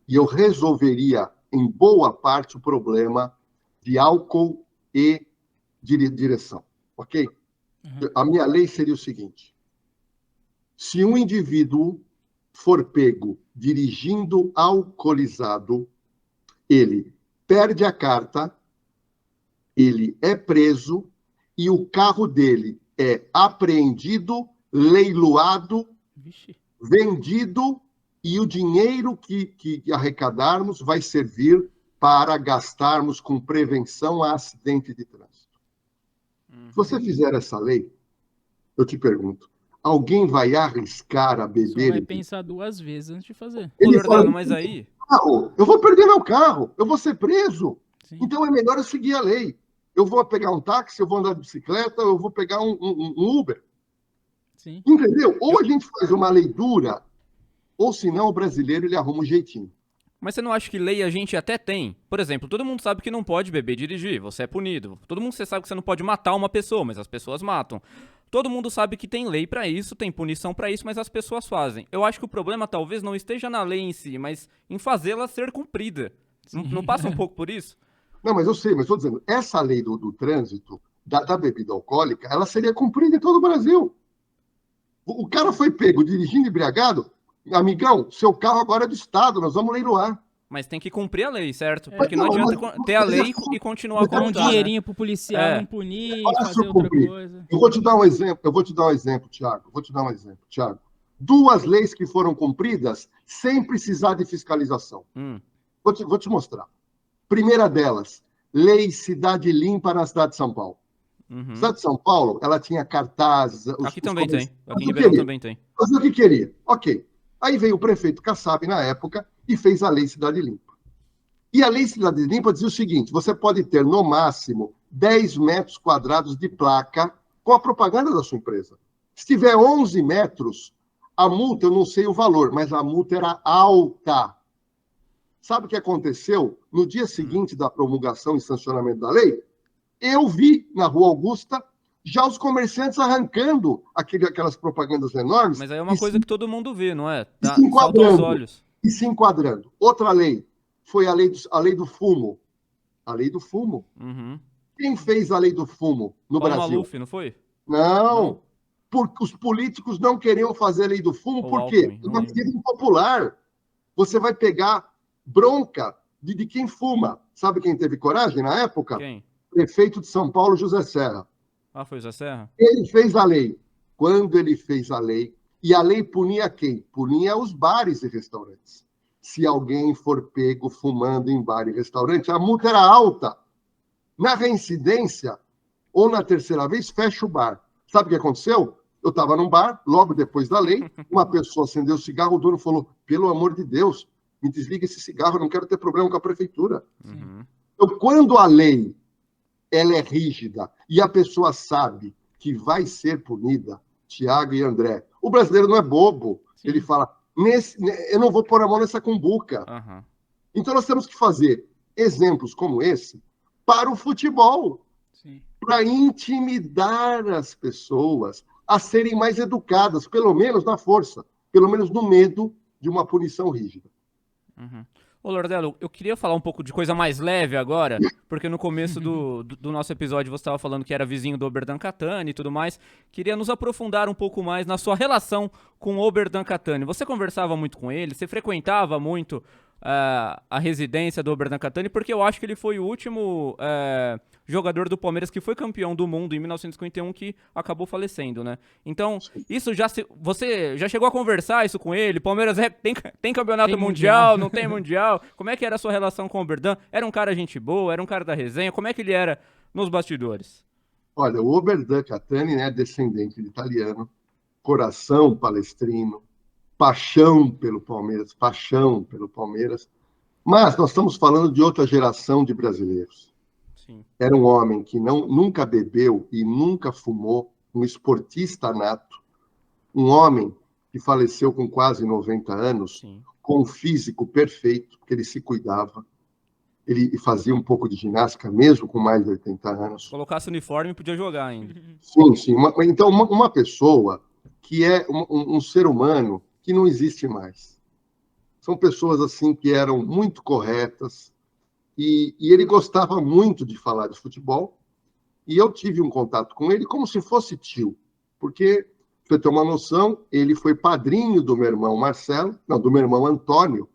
e eu resolveria, em boa parte, o problema de álcool e direção. Ok? A minha lei seria o seguinte: se um indivíduo for pego dirigindo alcoolizado, ele perde a carta, ele é preso e o carro dele é apreendido, leiloado, vendido e o dinheiro que arrecadarmos vai servir para gastarmos com prevenção a acidente de trânsito. Se você fizer essa lei, eu te pergunto, alguém vai arriscar a beber? Só vai pensar 2 vezes antes de fazer. Ele Jordano, fala, mas aí... eu vou perder meu carro, eu vou ser preso. Sim. Então é melhor eu seguir a lei. Eu vou pegar um táxi, eu vou andar de bicicleta, eu vou pegar um Uber. Sim. Entendeu? Ou a gente faz uma lei dura, ou senão o brasileiro ele arruma um jeitinho. Mas você não acha que lei a gente até tem? Por exemplo, todo mundo sabe que não pode beber e dirigir, você é punido. Todo mundo sabe que você não pode matar uma pessoa, mas as pessoas matam. Todo mundo sabe que tem lei pra isso, tem punição pra isso, mas as pessoas fazem. Eu acho que o problema talvez não esteja na lei em si, mas em fazê-la ser cumprida. Não passa um pouco por isso? Não, mas eu sei, mas estou dizendo, essa lei do trânsito, da bebida alcoólica, ela seria cumprida em todo o Brasil. O cara foi pego dirigindo embriagado, amigão, seu carro agora é do Estado, nós vamos leiloar. Mas tem que cumprir a lei, certo? Porque não adianta ter a lei e continuar Dar como um tá, né? dinheirinho pro policial não punir, fazer outra coisa. Eu vou te dar um exemplo, Thiago. Thiago. 2 leis que foram cumpridas sem precisar de fiscalização. Vou te mostrar. Primeira delas, Lei Cidade Limpa na cidade de São Paulo. A cidade de São Paulo, ela tinha cartazes... Aqui também tem. Aqui em Ribeirão também tem. Fazia o que queria. Ok. Aí veio o prefeito Kassab, na época, e fez a Lei Cidade Limpa. E a Lei Cidade Limpa dizia o seguinte, você pode ter, no máximo, 10 metros quadrados de placa com a propaganda da sua empresa. Se tiver 11 metros, a multa, eu não sei o valor, mas a multa era alta. Sabe o que aconteceu? No dia seguinte da promulgação e sancionamento da lei, eu vi na Rua Augusta já os comerciantes arrancando aquelas propagandas enormes. Mas aí é uma coisa que todo mundo vê, não é? Salta aos olhos. E se enquadrando. Outra lei foi a lei do fumo. A lei do fumo. Quem fez a lei do fumo no Brasil? Maluf, não foi? Não. Porque os políticos não queriam fazer a lei do fumo, por quê? É uma medida impopular. Você vai pegar bronca de quem fuma. Sabe quem teve coragem na época? Quem? Prefeito de São Paulo, José Serra. Ah, foi o Zé Serra? Ele fez a lei. Quando ele fez a lei, e a lei punia quem? Punia os bares e restaurantes. Se alguém for pego fumando em bar e restaurante, a multa era alta. Na reincidência, ou na terceira vez, fecha o bar. Sabe o que aconteceu? Eu estava num bar, logo depois da lei, uma pessoa acendeu o cigarro, o dono falou, pelo amor de Deus, me desliga esse cigarro, eu não quero ter problema com a prefeitura. Uhum. Então, quando a lei ela é rígida e a pessoa sabe que vai ser punida, Tiago e André, o brasileiro não é bobo. Sim. Ele fala, eu não vou pôr a mão nessa cumbuca. Uhum. Então, nós temos que fazer exemplos como esse para o futebol, para intimidar as pessoas a serem mais educadas, pelo menos na força, pelo menos no medo de uma punição rígida. Uhum. Ô, Lordelo, eu queria falar um pouco de coisa mais leve agora, porque no começo do nosso episódio você estava falando que era vizinho do Oberdan Catani e tudo mais. Queria nos aprofundar um pouco mais na sua relação com o Oberdan Catani. Você conversava muito com ele? Você frequentava muito a residência do Oberdan Catani? Porque eu acho que ele foi o último jogador do Palmeiras que foi campeão do mundo em 1951 que acabou falecendo, né? Então, isso você já chegou a conversar isso com ele? Palmeiras tem campeonato mundial, não tem mundial? Como é que era a sua relação com o Oberdan? Era um cara gente boa? Era um cara da resenha? Como é que ele era nos bastidores? Olha, o Oberdan Catani, né, descendente de italiano, coração palestrino, paixão pelo Palmeiras, mas nós estamos falando de outra geração de brasileiros. Sim. Era um homem que nunca bebeu e nunca fumou, um esportista nato, um homem que faleceu com quase 90 anos, sim, com um físico perfeito, porque ele se cuidava, ele fazia um pouco de ginástica, mesmo com mais de 80 anos. Colocasse o uniforme, podia jogar ainda. Sim, sim. Então, uma pessoa que é um ser humano que não existe mais. São pessoas assim que eram muito corretas e ele gostava muito de falar de futebol e eu tive um contato com ele como se fosse tio, porque, para você ter uma noção, ele foi padrinho do meu irmão Marcelo, não, do meu irmão Antônio,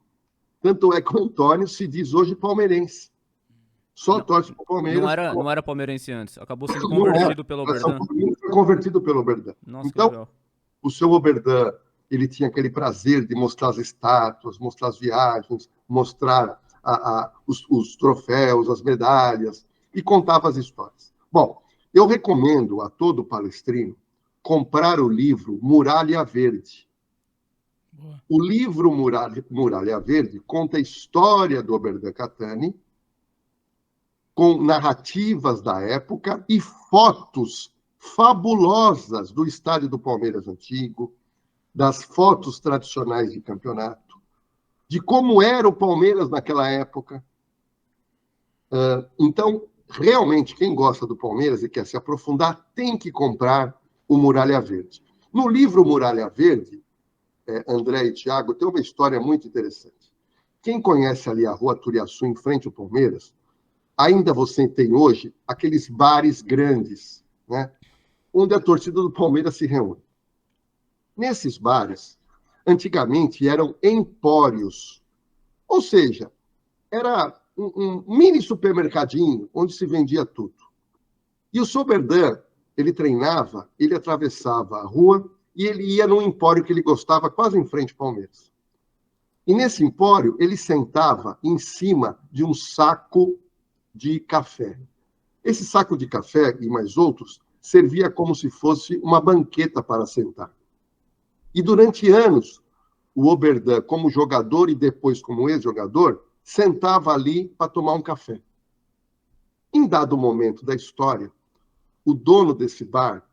tanto é que o Antônio se diz hoje palmeirense. Só torce para o Palmeiras. Não era palmeirense antes, acabou sendo convertido pelo Oberdan. Foi convertido pelo Oberdan. Nossa, então, que legal. O seu Oberdan, ele tinha aquele prazer de mostrar as estátuas, mostrar as viagens, mostrar os troféus, as medalhas, e contava as histórias. Bom, eu recomendo a todo palestrino comprar o livro Muralha Verde. Boa. O livro Muralha Verde conta a história do Oberdan Catani, com narrativas da época e fotos fabulosas do estádio do Palmeiras antigo, das fotos tradicionais de campeonato, de como era o Palmeiras naquela época. Então, realmente, quem gosta do Palmeiras e quer se aprofundar, tem que comprar o Muralha Verde. No livro Muralha Verde, André e Tiago, tem uma história muito interessante. Quem conhece ali a Rua Turiaçu, em frente ao Palmeiras, ainda você tem hoje aqueles bares grandes, né, onde a torcida do Palmeiras se reúne. Nesses bares, antigamente eram empórios, ou seja, era um mini supermercadinho onde se vendia tudo. E o seu Oberdan, ele treinava, ele atravessava a rua e ele ia num empório que ele gostava, quase em frente ao Palmeiras. E nesse empório, ele sentava em cima de um saco de café. Esse saco de café e mais outros servia como se fosse uma banqueta para sentar. E durante anos, o Oberdan, como jogador e depois como ex-jogador, sentava ali para tomar um café. Em dado momento da história, o dono desse bar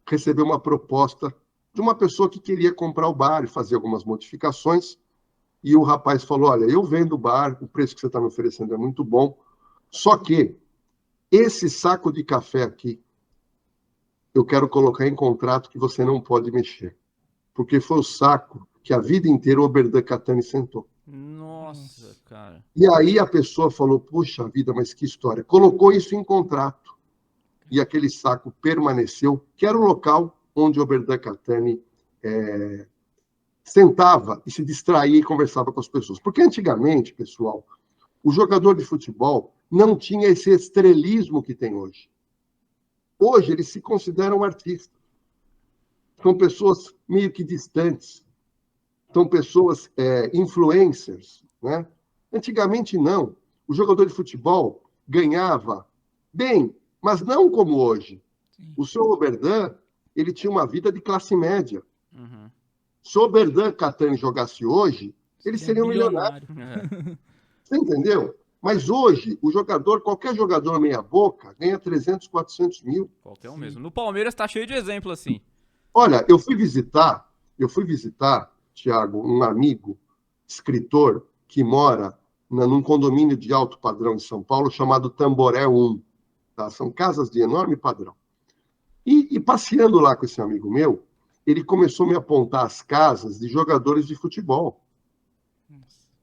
recebeu uma proposta de uma pessoa que queria comprar o bar e fazer algumas modificações, e o rapaz falou, olha, eu vendo o bar, o preço que você está me oferecendo é muito bom, só que esse saco de café aqui, eu quero colocar em contrato que você não pode mexer. Porque foi o saco que a vida inteira o Oberdan Catani sentou. Nossa, cara. E aí a pessoa falou, puxa vida, mas que história. Colocou isso em contrato. E aquele saco permaneceu, que era o local onde o Oberdan Catani sentava e se distraía e conversava com as pessoas. Porque antigamente, pessoal, O jogador de futebol não tinha esse estrelismo que tem hoje. Hoje eles se consideram artistas. São pessoas meio que distantes. São pessoas influencers, né? Antigamente, não. O jogador de futebol ganhava bem, mas não como hoje. Sim. O seu Oberdan, ele tinha uma vida de classe média. Uhum. Se o Oberdan Catani jogasse hoje, ele seria um milionário. Você entendeu? Mas hoje, qualquer jogador meia-boca, ganha 300, 400 mil. Qualquer um mesmo. No Palmeiras tá cheio de exemplo assim. Olha, eu fui visitar, Thiago, um amigo, escritor, que mora num condomínio de alto padrão em São Paulo, chamado Tamboré 1. Tá? São casas de enorme padrão. E passeando lá com esse amigo meu, ele começou a me apontar as casas de jogadores de futebol.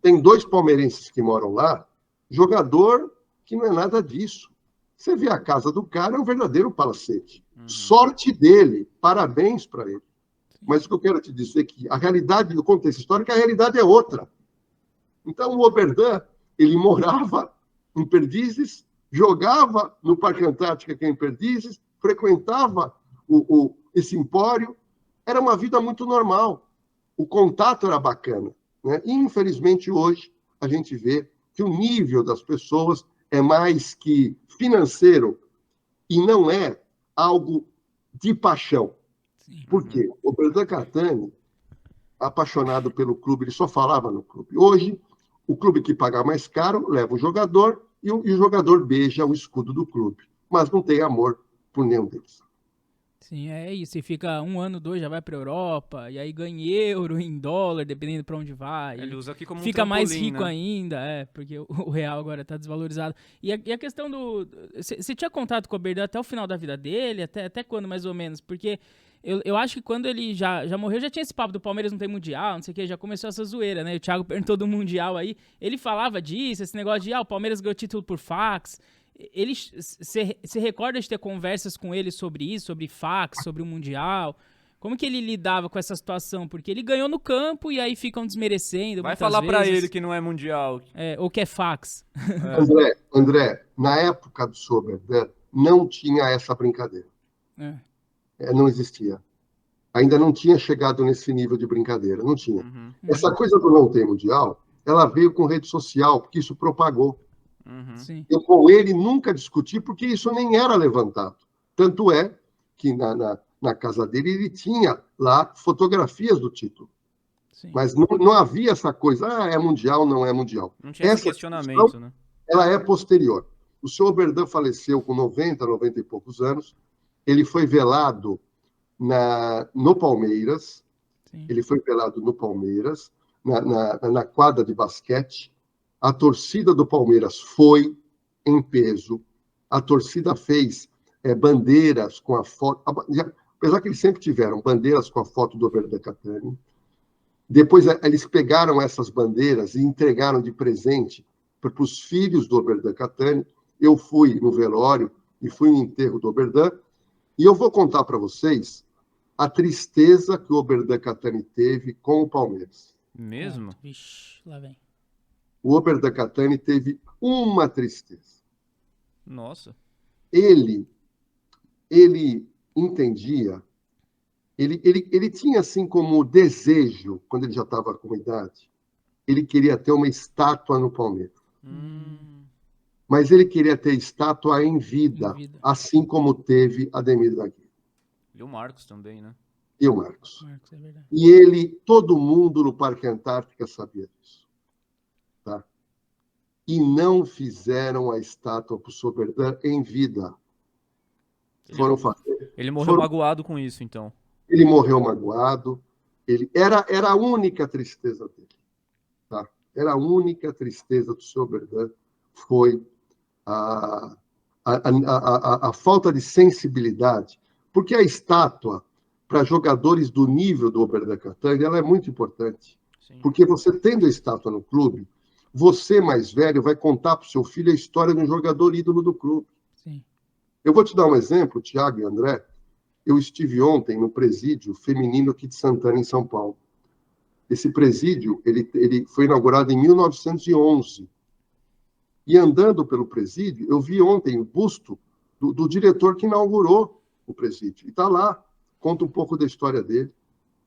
Tem 2 palmeirenses que moram lá, jogador que não é nada disso. Você vê a casa do cara, é um verdadeiro palacete. Sorte dele, parabéns para ele. Mas o que eu quero te dizer é que a realidade do contexto histórico, a realidade é outra. Então, o Oberdan, ele morava em Perdizes, jogava no Parque Antártica, que é em Perdizes, frequentava esse empório. Era uma vida muito normal. O contato era bacana, né? E, infelizmente, hoje, a gente vê que o nível das pessoas é mais que financeiro e não é algo de paixão. Sim. Por quê? O Oberdan Catani, apaixonado pelo clube, ele só falava no clube. Hoje, o clube que paga mais caro leva o jogador e o jogador beija o escudo do clube, mas não tem amor por nenhum deles. Sim, é isso. E fica 1 ano, 2, já vai pra Europa, e aí ganha em euro, em dólar, dependendo pra onde vai. Ele usa aqui como Fica mais rico né? ainda, porque o real agora tá desvalorizado. E a questão do... Você tinha contato com o Oberdan até o final da vida dele? Até quando, mais ou menos? Porque eu acho que quando ele já morreu, já tinha esse papo do Palmeiras não tem Mundial, não sei o que, já começou essa zoeira, né? O Thiago perguntou do Mundial aí. Ele falava disso, esse negócio de, o Palmeiras ganhou título por fax. Você recorda de ter conversas com ele sobre isso, sobre fax, sobre o Mundial? Como que ele lidava com essa situação? Porque ele ganhou no campo e aí ficam desmerecendo. Vai muitas falar vezes, pra ele que não é mundial. ou que é fax. André, na época do seu Oberdan, não tinha essa brincadeira. Não existia. Ainda não tinha chegado nesse nível de brincadeira, não tinha. Essa coisa do não ter mundial, ela veio com rede social, porque isso propagou. Sim. Eu com ele nunca discuti, porque isso nem era levantado. Tanto é que na casa dele ele tinha lá fotografias do título. Sim. Mas não havia essa coisa, é mundial, não é mundial. Não tinha esse questionamento, né? Ela é posterior. O senhor Oberdan faleceu com 90 e poucos anos. Ele foi velado no Palmeiras. Sim. Ele foi velado no Palmeiras, na quadra de basquete. A torcida do Palmeiras foi em peso. A torcida fez bandeiras com a foto. Apesar que eles sempre tiveram bandeiras com a foto do Oberdan Catani. Depois eles pegaram essas bandeiras e entregaram de presente para os filhos do Oberdan Catani. Eu fui no velório e fui no enterro do Oberdan. E eu vou contar para vocês a tristeza que o Oberdan Catani teve com o Palmeiras. Mesmo? Vixe, lá vem. O Oberdan Catani teve uma tristeza. Nossa. Ele entendia, ele tinha assim como desejo, quando ele já estava com idade, ele queria ter uma estátua no Palmeiras. Mas ele queria ter estátua em vida, assim como teve Ademir da Guia. E o Marcos também, né? E o Marcos. É verdade. E todo mundo no Parque Antártica sabia disso. Tá? E não fizeram a estátua para o Oberdan em vida. Foram fazer. Ele morreu magoado com isso, então. Ele morreu magoado. Era a única tristeza dele. Tá? Era a única tristeza do seu Oberdan. Foi a falta de sensibilidade. Porque a estátua, para jogadores do nível do Oberdan Catani, ela é muito importante. Sim. Porque você tendo a estátua no clube, você, mais velho, vai contar para o seu filho a história de um jogador ídolo do clube. Sim. Eu vou te dar um exemplo, Thiago e André. Eu estive ontem no presídio feminino aqui de Santana, em São Paulo. Esse presídio ele foi inaugurado em 1911. E andando pelo presídio, eu vi ontem o busto do diretor que inaugurou o presídio. E está lá, conta um pouco da história dele.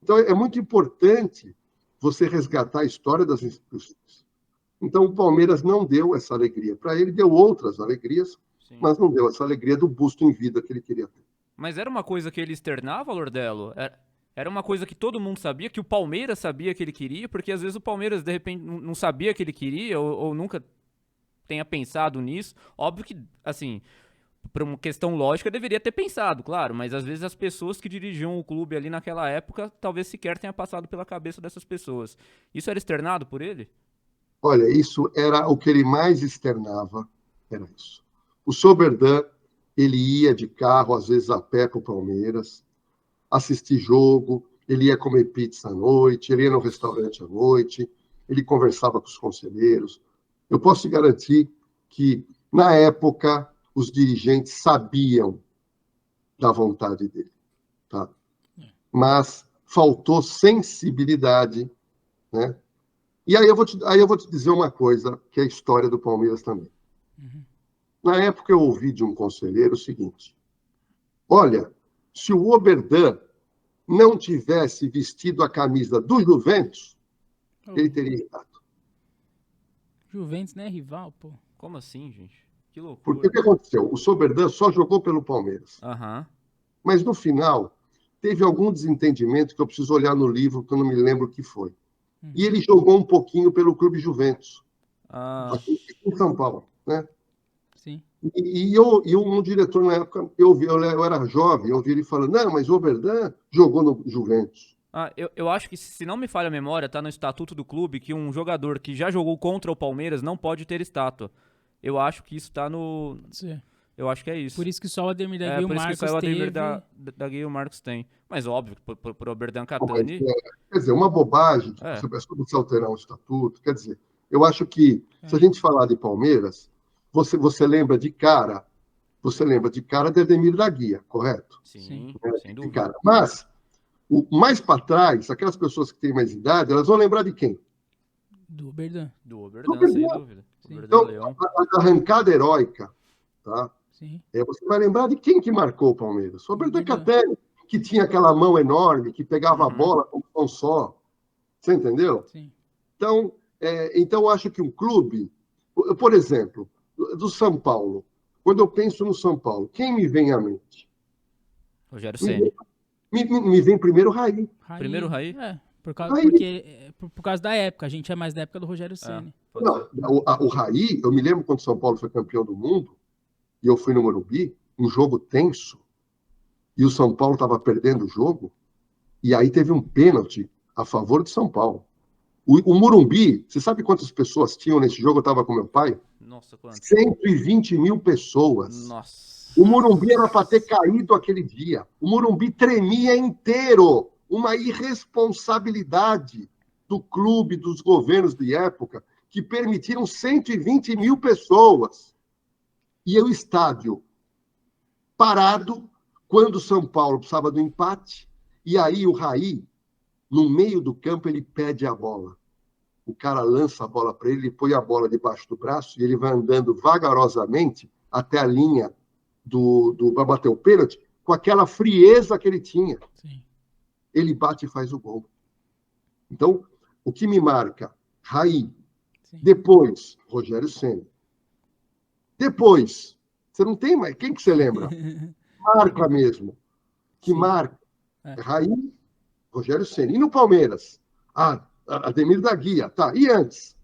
Então, é muito importante você resgatar a história das instituições. Então, o Palmeiras não deu essa alegria para ele, deu outras alegrias, Sim. mas não deu essa alegria do busto em vida que ele queria ter. Mas era uma coisa que ele externava, Lordello? Era uma coisa que todo mundo sabia, que o Palmeiras sabia que ele queria, porque às vezes o Palmeiras, de repente, não sabia que ele queria, ou nunca tenha pensado nisso. Óbvio que, assim, por uma questão lógica, deveria ter pensado, claro, mas às vezes as pessoas que dirigiam o clube ali naquela época, talvez sequer tenha passado pela cabeça dessas pessoas. Isso era externado por ele? Olha, isso era o que ele mais externava, era isso. O Soberdan, ele ia de carro, às vezes a pé para o Palmeiras, assistir jogo, ele ia comer pizza à noite, ele ia no restaurante à noite, ele conversava com os conselheiros. Eu posso te garantir que, na época, os dirigentes sabiam da vontade dele, tá? Mas faltou sensibilidade, né? E aí eu vou te dizer uma coisa, que é a história do Palmeiras também. Na época eu ouvi de um conselheiro o seguinte: olha, se o Oberdan não tivesse vestido a camisa do Juventus, ele teria irritado. Juventus, né? Rival, pô. Como assim, gente? Que loucura. Porque o que aconteceu? O Soberdan só jogou pelo Palmeiras. Aham. Mas no final, teve algum desentendimento que eu preciso olhar no livro, que eu não me lembro o que foi. E ele jogou um pouquinho pelo Clube Juventus, aqui em São Paulo, né? Sim. E um diretor na época, eu era jovem, eu ouvi ele falando, não, mas o Oberdan jogou no Juventus. Eu acho que, se não me falha a memória, tá no estatuto do clube que um jogador que já jogou contra o Palmeiras não pode ter estátua. Eu acho que isso tá no... Sim. Eu acho que é isso. Por isso que só o Ademir da Guia e o por isso que Marcos só o Ademir teve... da Guia e o Marcos tem. Mas óbvio, por Oberdan Mas, Catani... quer dizer, uma bobagem, tipo, você alterar um estatuto, quer dizer, eu acho que, se a gente falar de Palmeiras, você lembra de cara de Ademir da Guia, correto? Sim, sem De dúvida. cara. Mas, mais para trás, aquelas pessoas que têm mais idade, elas vão lembrar de quem? Do Oberdan. Do Oberdan, sem dúvida. Oberdan Então, Leão. a arrancada heróica, tá? Sim. Você vai lembrar de quem que marcou o Palmeiras? O Oberdan Catani, que tinha aquela mão enorme, que pegava a bola com um só. Você entendeu? Sim. Então, eu acho que um clube, por exemplo, do São Paulo, quando eu penso no São Paulo, quem me vem à mente? Rogério Ceni. Me vem primeiro o Raí. Primeiro Raí? Por causa da época. A gente é mais da época do Rogério Ceni. Não, o Raí, eu me lembro quando o São Paulo foi campeão do mundo, e eu fui no Morumbi, um jogo tenso, e o São Paulo estava perdendo o jogo, e aí teve um pênalti a favor de São Paulo. O Morumbi, você sabe quantas pessoas tinham nesse jogo? Eu estava com meu pai? Nossa, quanto? 120 mil pessoas. Nossa. O Morumbi era para ter caído aquele dia. O Morumbi tremia inteiro. Uma irresponsabilidade do clube, dos governos de época, que permitiram 120 mil pessoas. E o estádio parado, quando o São Paulo precisava do empate, e aí o Raí, no meio do campo, ele pede a bola. O cara lança a bola para ele, põe a bola debaixo do braço e ele vai andando vagarosamente até a linha para bater o pênalti, com aquela frieza que ele tinha. Sim. Ele bate e faz o gol. Então, o que me marca? Raí. Sim. Depois, Rogério Ceni. Depois, você não tem mais. Quem que você lembra? Marca mesmo. Que Sim. marca. Raí, Rogério Ceni. E no Palmeiras? Ademir da Guia. Tá. E antes?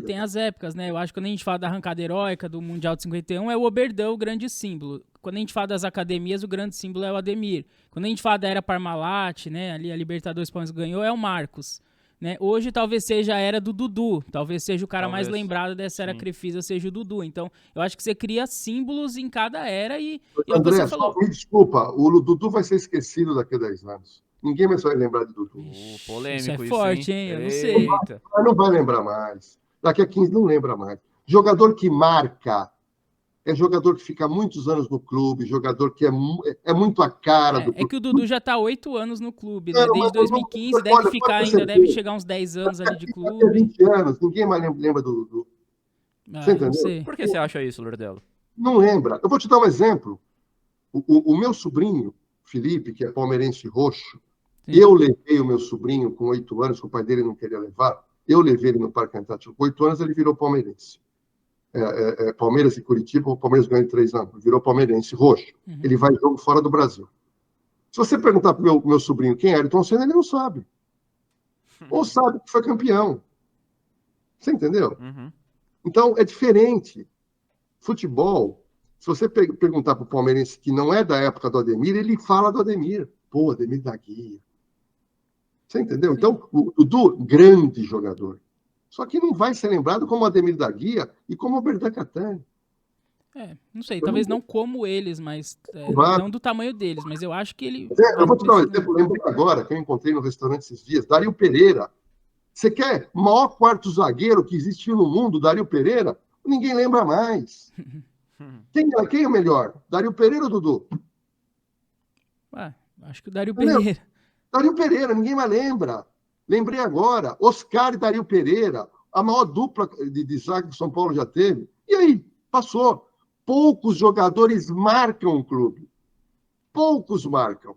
Tem as épocas, né? Eu acho que quando a gente fala da arrancada heróica do Mundial de 51, é o Oberdan o grande símbolo. Quando a gente fala das academias, o grande símbolo é o Ademir. Quando a gente fala da era Parmalat, né? Ali a Libertadores Palmeiras ganhou, é o Marcos. Né? Hoje talvez seja a era do Dudu, talvez seja o cara mais lembrado dessa era Crefisa, seja o Dudu. Então, eu acho que você cria símbolos em cada era e André, você falou... me desculpa, o Dudu vai ser esquecido daqui a 10 anos. Ninguém mais vai lembrar de Dudu. Polêmico isso é forte, hein? Eu não sei. Eita. Não vai lembrar mais. Daqui a 15 não lembra mais. Jogador que marca é jogador que fica muitos anos no clube, jogador que é muito a cara do clube. É que o Dudu já está 8 anos no clube, né? Desde 2015, deve ficar ainda, deve chegar uns 10 anos ali de clube. Daqui a 20 anos, ninguém mais lembra do Dudu. Você entendeu? Não sei. Por que você acha isso, Lordelo? Não lembra. Eu vou te dar um exemplo. O meu sobrinho, Felipe, que é palmeirense roxo, Sim. eu levei o meu sobrinho com 8 anos, que o pai dele não queria levar, eu levei ele no Parque Antártico. Com 8 anos ele virou palmeirense. Palmeiras e Curitiba, o Palmeiras ganhou em 3 anos, virou palmeirense roxo. Ele vai jogo fora do Brasil. Se você perguntar para o meu sobrinho quem é Ayrton Senna, ele não sabe. Ou sabe que foi campeão. Você entendeu? Uhum. Então, é diferente. Futebol, se você perguntar para o palmeirense que não é da época do Ademir, ele fala do Ademir. Pô, Ademir da Guia. Você entendeu? Então, o Dudu, grande jogador. Só que não vai ser lembrado como Ademir da Guia e como o Berdan Catani. Não sei, talvez não como eles, mas não do tamanho deles, mas eu acho que ele... Eu vou te dar um exemplo, lembrei agora, que eu encontrei no restaurante esses dias, Dario Pereira. Você quer o maior quarto zagueiro que existiu no mundo, Dario Pereira? Ninguém lembra mais. Quem é o melhor? Dario Pereira ou Dudu? Acho que o Dario Pereira. Dario Pereira, ninguém mais lembra. Lembrei agora, Oscar e Dario Pereira, a maior dupla de zaga que o São Paulo já teve. E aí? Passou. Poucos jogadores marcam o clube. Poucos marcam.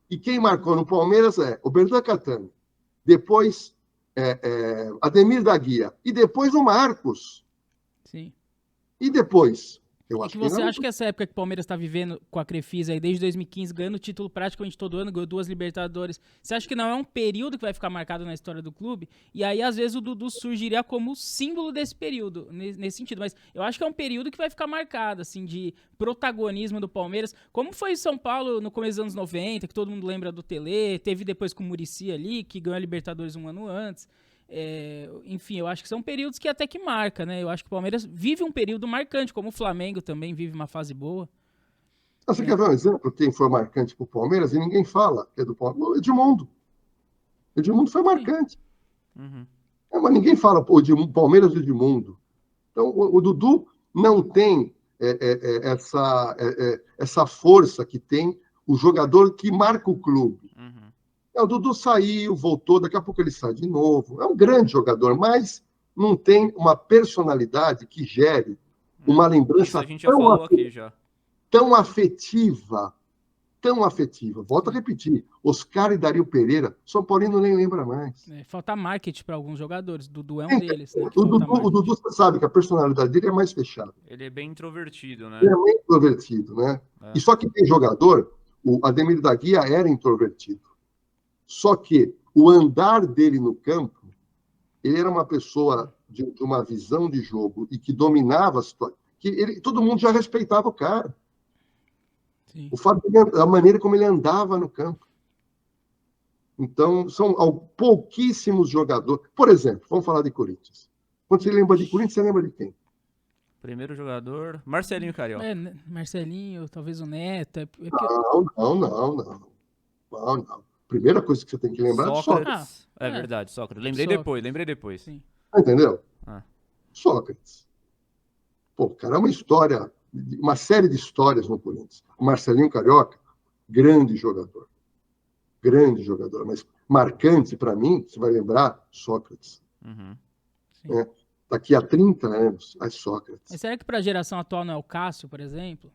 E quem marcou no Palmeiras é o Berdan Catani. Depois, Ademir da Guia. E depois o Marcos. Sim. E depois? Eu E acho que você não. acha que essa época que o Palmeiras está vivendo com a Crefisa aí desde 2015, ganhando título praticamente todo ano, ganhou 2 Libertadores, você acha que não é um período que vai ficar marcado na história do clube? E aí, às vezes, o Dudu surgiria como símbolo desse período, nesse sentido. Mas eu acho que é um período que vai ficar marcado, assim, de protagonismo do Palmeiras. Como foi São Paulo no começo dos anos 90, que todo mundo lembra do Tele, teve depois com o Muricy ali, que ganhou a Libertadores um ano antes. Enfim, eu acho que são períodos que até que marca, né? Eu acho que o Palmeiras vive um período marcante, como o Flamengo também vive uma fase boa. Você quer ver um exemplo? Quem foi marcante para o Palmeiras e ninguém fala que é do Palmeiras? O Edmundo. Edmundo foi marcante. Uhum. Mas ninguém fala Palmeiras e Edmundo. Então, o Dudu não tem essa força que tem o jogador que marca o clube. Uhum. O Dudu saiu, voltou, daqui a pouco ele sai de novo. É um grande jogador, mas não tem uma personalidade que gere uma Isso lembrança a gente já falou aqui já. tão afetiva. Tão afetiva. Volto a repetir. Oscar e Dario Pereira, São Paulino nem lembra mais. Falta marketing para alguns jogadores. Dudu é um deles. Né, o Dudu, você sabe que a personalidade dele é mais fechada. Ele é bem introvertido, né? Ele é bem introvertido, né? E só que tem jogador, o Ademir da Guia era introvertido. Só que o andar dele no campo, ele era uma pessoa de uma visão de jogo e que dominava a situação. Todo mundo já respeitava o cara. Sim. O fato da maneira como ele andava no campo. Então, são pouquíssimos jogadores. Por exemplo, vamos falar de Corinthians. Quando você lembra de Corinthians, você lembra de quem? Primeiro jogador, Marcelinho Carioca. Marcelinho, talvez o Neto. Não. Primeira coisa que você tem que lembrar é Sócrates. É verdade, Sócrates. Lembrei depois. Sim. Entendeu? Sócrates. Pô, cara, é uma história, uma série de histórias no Corinthians. O Marcelinho Carioca, grande jogador. Grande jogador. Mas marcante para mim, você vai lembrar, Sócrates. Uhum. Daqui a 30 anos, é Sócrates. Mas será que para a geração atual não é o Cássio, por exemplo?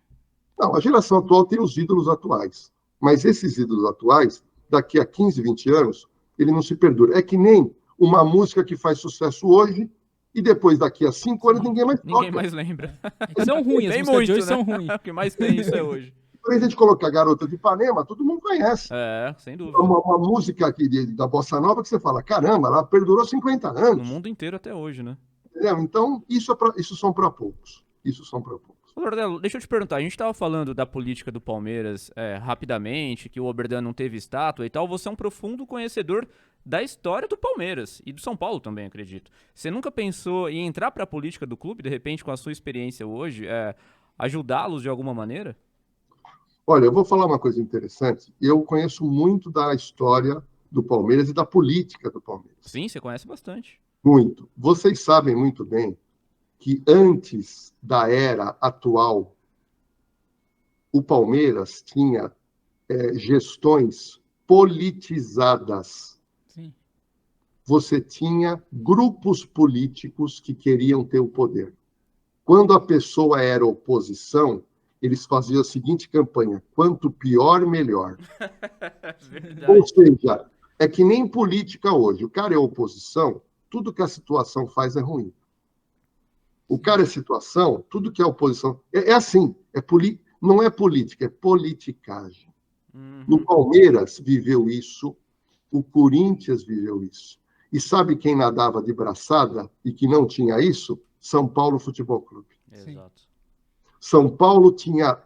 Não, a geração atual tem os ídolos atuais. Mas esses ídolos atuais, daqui a 15, 20 anos, ele não se perdura. É que nem uma música que faz sucesso hoje e depois, daqui a 5 anos, ninguém mais toca. Ninguém mais lembra. São ruins, as músicas de hoje são ruins. O que mais tem isso é hoje. Quando a gente colocar Garota de Ipanema, todo mundo conhece. Sem dúvida. Uma música aqui da Bossa Nova que você fala, caramba, ela perdurou 50 anos. No mundo inteiro até hoje, né? Entendeu? Então, isso são para poucos. Isso são para poucos. Lordelo, deixa eu te perguntar, a gente estava falando da política do Palmeiras rapidamente, que o Oberdan não teve estátua e tal, você é um profundo conhecedor da história do Palmeiras e do São Paulo também, acredito. Você nunca pensou em entrar para a política do clube, de repente, com a sua experiência hoje, ajudá-los de alguma maneira? Olha, eu vou falar uma coisa interessante. Eu conheço muito da história do Palmeiras e da política do Palmeiras. Sim, você conhece bastante. Muito. Vocês sabem muito bem que antes da era atual, o Palmeiras tinha gestões politizadas. Sim. Você tinha grupos políticos que queriam ter o poder. Quando a pessoa era oposição, eles faziam a seguinte campanha: quanto pior, melhor. Ou seja, é que nem política hoje. O cara é oposição, tudo que a situação faz é ruim. O cara é situação, tudo que é oposição... É assim, não é política, é politicagem. No Palmeiras viveu isso, o Corinthians viveu isso. E sabe quem nadava de braçada e que não tinha isso? São Paulo Futebol Clube. Exato. São Paulo tinha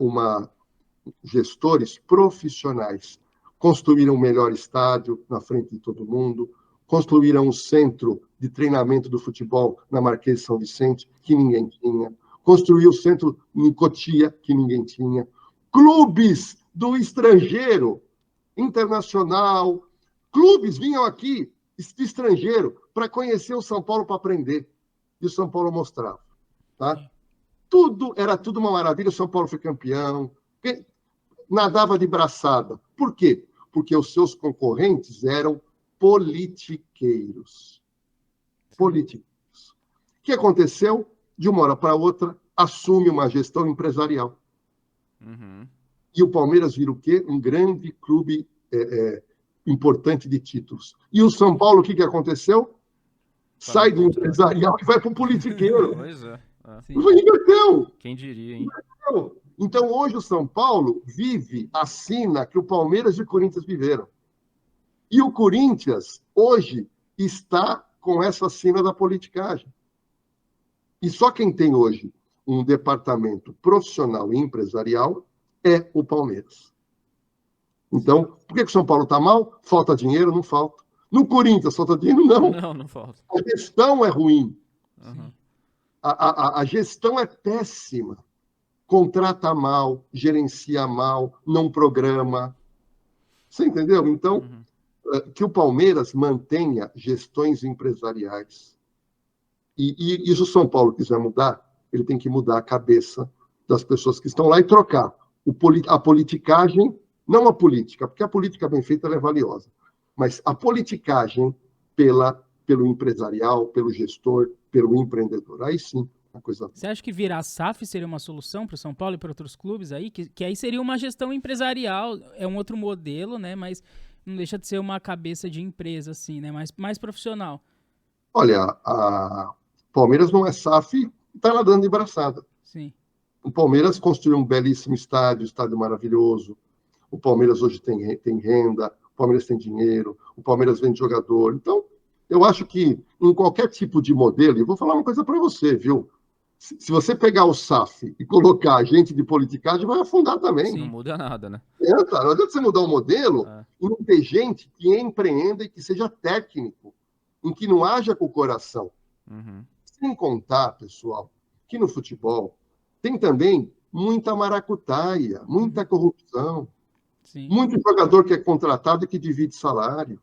gestores profissionais. Construíram o melhor estádio na frente de todo mundo, construíram um centro de treinamento do futebol na Marquês de São Vicente, que ninguém tinha. Construiu o centro em Cotia, que ninguém tinha. Clubes do estrangeiro, internacional, clubes vinham aqui de estrangeiro para conhecer o São Paulo, para aprender. E o São Paulo mostrava. Tá? Era tudo uma maravilha. O São Paulo foi campeão. Nadava de braçada. Por quê? Porque os seus concorrentes eram politiqueiros. Politiqueiros. O que aconteceu? De uma hora para outra, assume uma gestão empresarial. E o Palmeiras vira o quê? Um grande clube importante de títulos. E o São Paulo, o que aconteceu? Sai do empresarial e vai para o politiqueiro. Pois é. Inverteu. Quem diria, hein? Então, hoje o São Paulo vive a sina que o Palmeiras e o Corinthians viveram. E o Corinthians, hoje, está com essa sina da politicagem. E só quem tem hoje um departamento profissional e empresarial é o Palmeiras. Então, por que o São Paulo está mal? Falta dinheiro? Não falta. No Corinthians, falta dinheiro? Não. Não falta. A gestão é ruim. A gestão é péssima. Contrata mal, gerencia mal, não programa. Você entendeu? Então, que o Palmeiras mantenha gestões empresariais. E se o São Paulo quiser mudar, ele tem que mudar a cabeça das pessoas que estão lá e trocar a politicagem, não a política, porque a política bem feita ela é valiosa, mas a politicagem pelo empresarial, pelo gestor, pelo empreendedor. Aí sim, a coisa... Você acha que virar SAF seria uma solução para o São Paulo e para outros clubes aí? Que aí seria uma gestão empresarial, é um outro modelo, né? Mas não deixa de ser uma cabeça de empresa, assim, né? Mais profissional. Olha, a Palmeiras não é SAF, está nadando de braçada. Sim. O Palmeiras construiu um belíssimo estádio maravilhoso. O Palmeiras hoje tem renda, o Palmeiras tem dinheiro, o Palmeiras vende jogador. Então, eu acho que em qualquer tipo de modelo, e vou falar uma coisa para você, viu? Se você pegar o SAF e colocar agente de politicagem, vai afundar também. Sim. Não muda nada, né? Não adianta você mudar o modelo e não ter gente que empreenda e que seja técnico, em que não haja com o coração. Sem contar, pessoal, que no futebol tem também muita maracutaia, muita corrupção. Sim. Muito jogador que é contratado e que divide salário.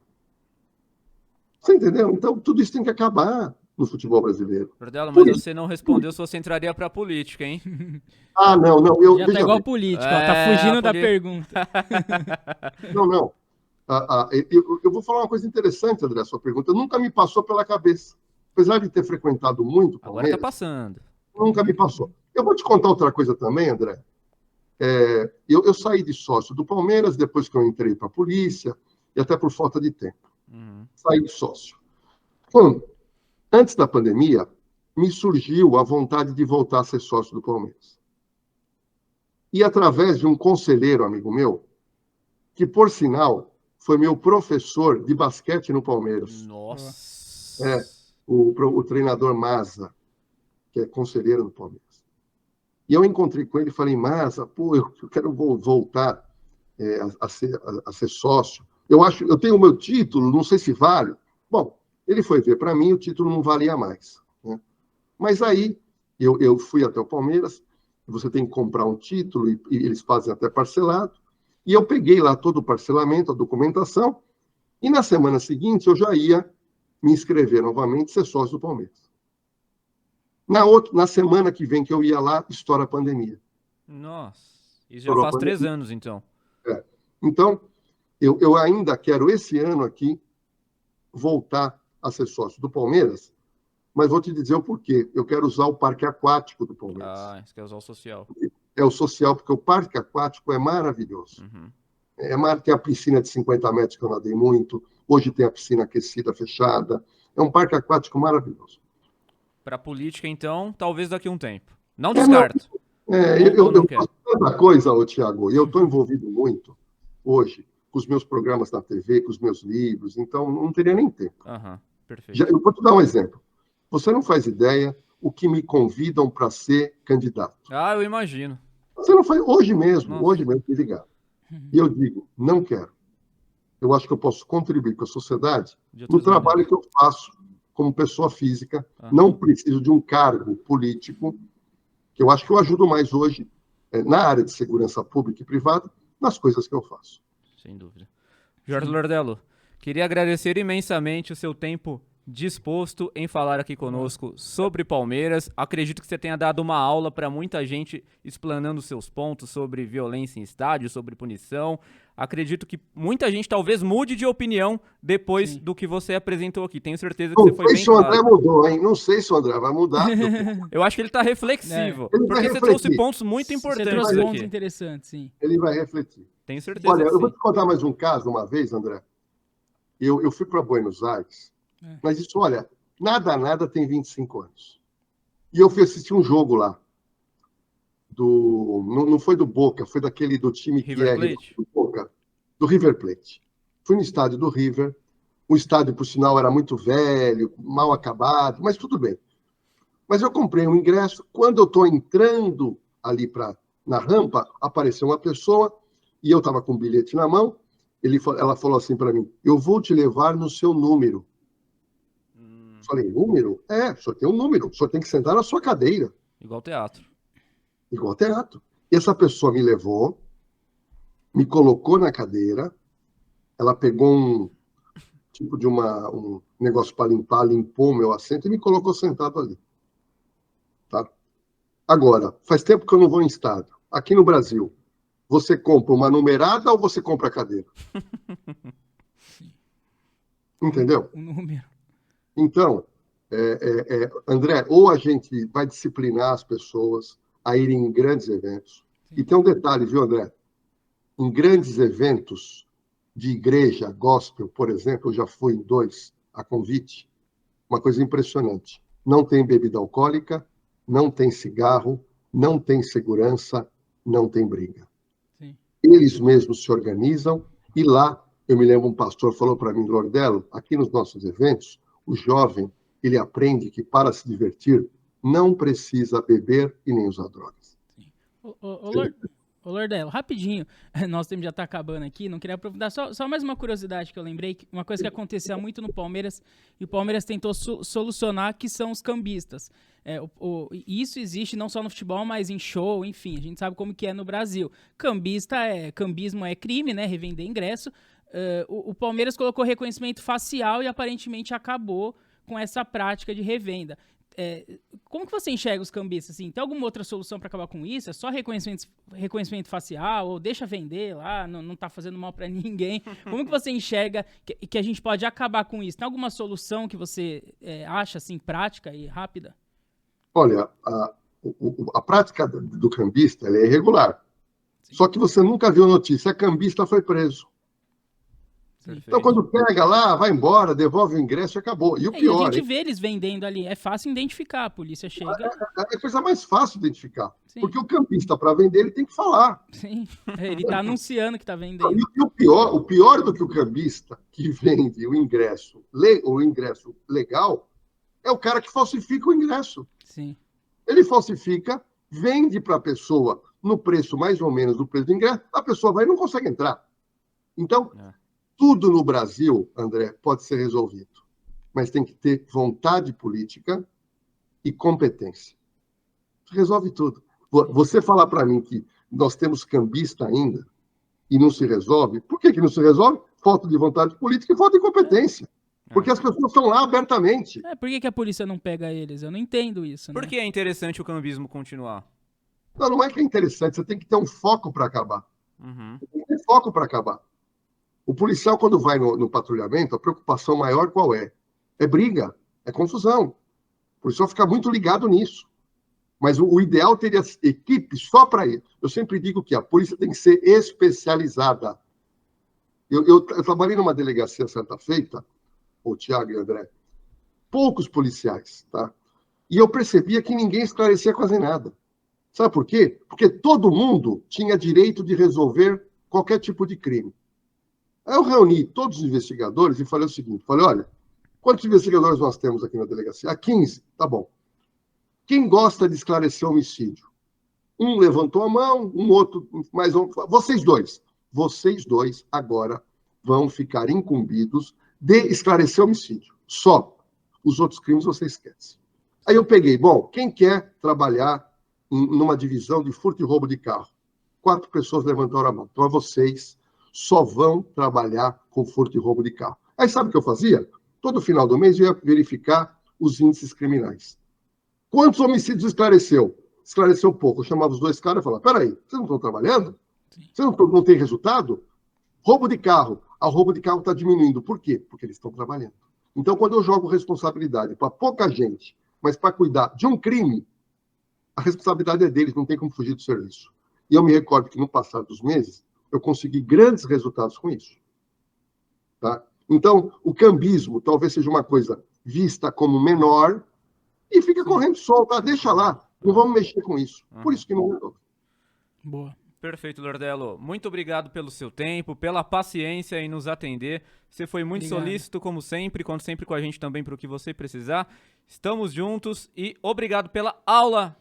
Você entendeu? Então, tudo isso tem que acabar no futebol brasileiro. Bordella, mas você não respondeu se você entraria pra política, hein? Não. Já tá igual político, ó, tá fugindo da pergunta. Não. Eu vou falar uma coisa interessante, André, a sua pergunta. Nunca me passou pela cabeça. Apesar de ter frequentado muito o Palmeiras, agora tá passando. Nunca me passou. Eu vou te contar outra coisa também, André. Eu saí de sócio do Palmeiras depois que eu entrei para a polícia e até por falta de tempo. Saí de sócio. Antes da pandemia, me surgiu a vontade de voltar a ser sócio do Palmeiras. E através de um conselheiro amigo meu, que, por sinal, foi meu professor de basquete no Palmeiras. Nossa! O treinador Maza, que é conselheiro do Palmeiras. E eu encontrei com ele e falei, Maza, eu quero voltar a ser sócio. Eu tenho o meu título, não sei se vale. Bom, ele foi ver para mim, o título não valia mais. Né? Mas aí, eu fui até o Palmeiras, você tem que comprar um título, e eles fazem até parcelado, e eu peguei lá todo o parcelamento, a documentação, e na semana seguinte eu já ia me inscrever novamente, ser sócio do Palmeiras. Na semana que vem que eu ia lá, estoura a pandemia. Nossa, isso já faz 3 anos, então. Então, eu ainda quero, esse ano aqui, voltar a ser sócio do Palmeiras, mas vou te dizer o porquê. Eu quero usar o parque aquático do Palmeiras. Ah, você quer usar o social. É o social, porque o parque aquático é maravilhoso. Uhum. Tem a piscina de 50 metros que eu nadei muito. Hoje tem a piscina aquecida, fechada. É um parque aquático maravilhoso. Pra política, então, talvez daqui a um tempo. Não Não, descarto. Ou não eu quer. faço tanta coisa, Tiago, e eu estou envolvido muito hoje com os meus programas na TV, com os meus livros, então não teria nem tempo. Aham, perfeito. Eu vou te dar um exemplo. Você não faz ideia o que me convidam para ser candidato. Ah, eu imagino. Você não faz. Hoje mesmo Nossa. me ligaram. E eu digo, não quero. Eu acho que eu posso contribuir com a sociedade De no outras trabalho maneiras. que eu faço como pessoa física. Ah. Não preciso de um cargo político, que eu acho que eu ajudo mais hoje na área de segurança pública e privada, nas coisas que eu faço. Sem dúvida. Jorge Lordello, queria agradecer imensamente o seu tempo disposto em falar aqui conosco sobre Palmeiras. Acredito que você tenha dado uma aula para muita gente explanando seus pontos sobre violência em estádio, sobre punição. Acredito que muita gente talvez mude de opinião depois do que você apresentou aqui. Tenho certeza que Não você foi sei bem se o André claro. mudou, hein? Não sei se o André vai mudar. Eu acho que ele está reflexivo, Ele vai porque você trouxe refletir. pontos muito Você importantes trouxe pontos aqui. interessantes, sim. Ele vai refletir. Tenho certeza Olha, que eu vou sim. te contar mais um caso uma vez, André. Eu fui para Buenos Aires, mas isso, olha, nada tem 25 anos. E eu fui assistir um jogo lá. Não foi do Boca, foi daquele do time que River é Plate? do Boca, do River Plate. Fui no estádio do River. O estádio, por sinal, era muito velho, mal acabado, mas tudo bem. Mas eu comprei um ingresso. Quando eu estou entrando ali na rampa, apareceu uma pessoa e eu estava com um bilhete na mão. Ela falou assim para mim: eu vou te levar no seu número. Falei, número? O senhor tem um número, o senhor tem que sentar na sua cadeira, Igual teatro. igual teatro. E essa pessoa me levou, me colocou na cadeira, ela pegou um tipo de um negócio para limpar, limpou o meu assento e me colocou sentado ali. Tá? Agora, faz tempo que eu não vou em estádio. Aqui no Brasil, você compra uma numerada ou você compra a cadeira? Entendeu? O número. Então, André, ou a gente vai disciplinar as pessoas a irem em grandes eventos. E tem um detalhe, viu, André? Em grandes eventos de igreja, gospel, por exemplo, eu já fui em 2 a convite. Uma coisa impressionante. Não tem bebida alcoólica, não tem cigarro, não tem segurança, não tem briga. Sim. Eles mesmos se organizam e lá, eu me lembro, um pastor falou para mim, Lordello, aqui nos nossos eventos, o jovem, ele aprende que para se divertir, não precisa beber e nem usar drogas. Ô Lordello, rapidinho, nosso tempo já tá acabando aqui, não queria aprofundar, só mais uma curiosidade que eu lembrei, uma coisa que acontecia muito no Palmeiras, e o Palmeiras tentou solucionar, que são os cambistas. Isso existe não só no futebol, mas em show, enfim, a gente sabe como que é no Brasil. Cambismo é crime, né, revender ingresso. O Palmeiras colocou reconhecimento facial e aparentemente acabou com essa prática de revenda. Como que você enxerga os cambistas? Assim, tem alguma outra solução para acabar com isso? É só reconhecimento facial? Ou deixa vender lá, não tá fazendo mal para ninguém? Como que você enxerga que a gente pode acabar com isso? Tem alguma solução que você acha assim, prática e rápida? Olha, a prática do cambista ela é irregular. Sim. Só que você nunca viu notícia, cambista foi preso. Perfeito. Então, quando pega lá, vai embora, devolve o ingresso e acabou. E o pior... a gente vê eles vendendo ali, é fácil identificar, a polícia chega... É a coisa mais fácil de identificar. Sim. Porque o campista, para vender, ele tem que falar. Sim, ele está anunciando que está vendendo. E o pior do que o cambista que vende o ingresso legal é o cara que falsifica o ingresso. Sim. Ele falsifica, vende para a pessoa no preço mais ou menos do preço do ingresso, a pessoa vai e não consegue entrar. Então... Tudo no Brasil, André, pode ser resolvido, mas tem que ter vontade política e competência. Resolve tudo. Você falar para mim que nós temos cambista ainda e não se resolve, por que não se resolve? Falta de vontade política e falta de competência. Porque as pessoas estão lá abertamente. Por que a polícia não pega eles? Eu não entendo isso. Por que é interessante o cambismo continuar? Não é que é interessante, você tem que ter um foco para acabar. Uhum. Tem que ter foco para acabar. O policial, quando vai no patrulhamento, a preocupação maior qual é? É briga, é confusão. O policial fica muito ligado nisso. Mas o ideal teria equipe só para isso. Eu sempre digo que a polícia tem que ser especializada. Eu trabalhei numa delegacia certa feita, o Tiago e o André, poucos policiais, tá? E eu percebia que ninguém esclarecia quase nada. Sabe por quê? Porque todo mundo tinha direito de resolver qualquer tipo de crime. Aí eu reuni todos os investigadores e falei o seguinte, olha, quantos investigadores nós temos aqui na delegacia? 15, tá bom. Quem gosta de esclarecer homicídio? Um levantou a mão, um outro, mais um. Vocês dois agora vão ficar incumbidos de esclarecer homicídio. Só. Os outros crimes você esquece. Aí eu peguei, bom, quem quer trabalhar numa divisão de furto e roubo de carro? 4 pessoas levantaram a mão. Então, vocês só vão trabalhar com furto e roubo de carro. Aí sabe o que eu fazia? Todo final do mês eu ia verificar os índices criminais. Quantos homicídios esclareceu? Esclareceu pouco. Eu chamava os 2 caras e falava, peraí, vocês não estão trabalhando? Vocês não têm resultado? Roubo de carro. O roubo de carro está diminuindo. Por quê? Porque eles estão trabalhando. Então, quando eu jogo responsabilidade para pouca gente, mas para cuidar de um crime, a responsabilidade é deles, não tem como fugir do serviço. E eu me recordo que, no passar dos meses, eu consegui grandes resultados com isso. Tá? Então, o cambismo talvez seja uma coisa vista como menor e fica correndo solto. Ah, deixa lá, não vamos mexer com isso. Por isso que não mudou. Boa. Perfeito, Lordello. Muito obrigado pelo seu tempo, pela paciência em nos atender. Você foi muito solícito, como sempre, conta sempre com a gente também para o que você precisar. Estamos juntos e obrigado pela aula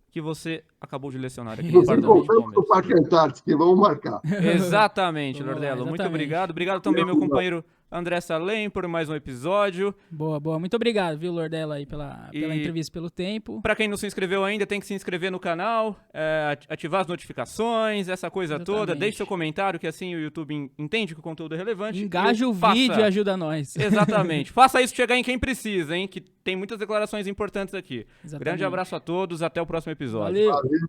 que você acabou de lecionar aqui no Parlamento de Palmeiras. O Parque Antártico, vamos marcar. Exatamente, Lordello. Exatamente. Muito obrigado. Obrigado também, meu companheiro André Salem, por mais um episódio. Boa, boa. Muito obrigado, viu, Lordello, aí pela entrevista, pelo tempo. Pra quem não se inscreveu ainda, tem que se inscrever no canal, ativar as notificações, essa coisa toda. Deixe seu comentário, que assim o YouTube entende que o conteúdo é relevante. Engaja o vídeo e ajuda nós. Exatamente. Faça isso chegar em quem precisa, hein? Que tem muitas declarações importantes aqui. Exatamente. Grande abraço a todos, até o próximo episódio. Valeu.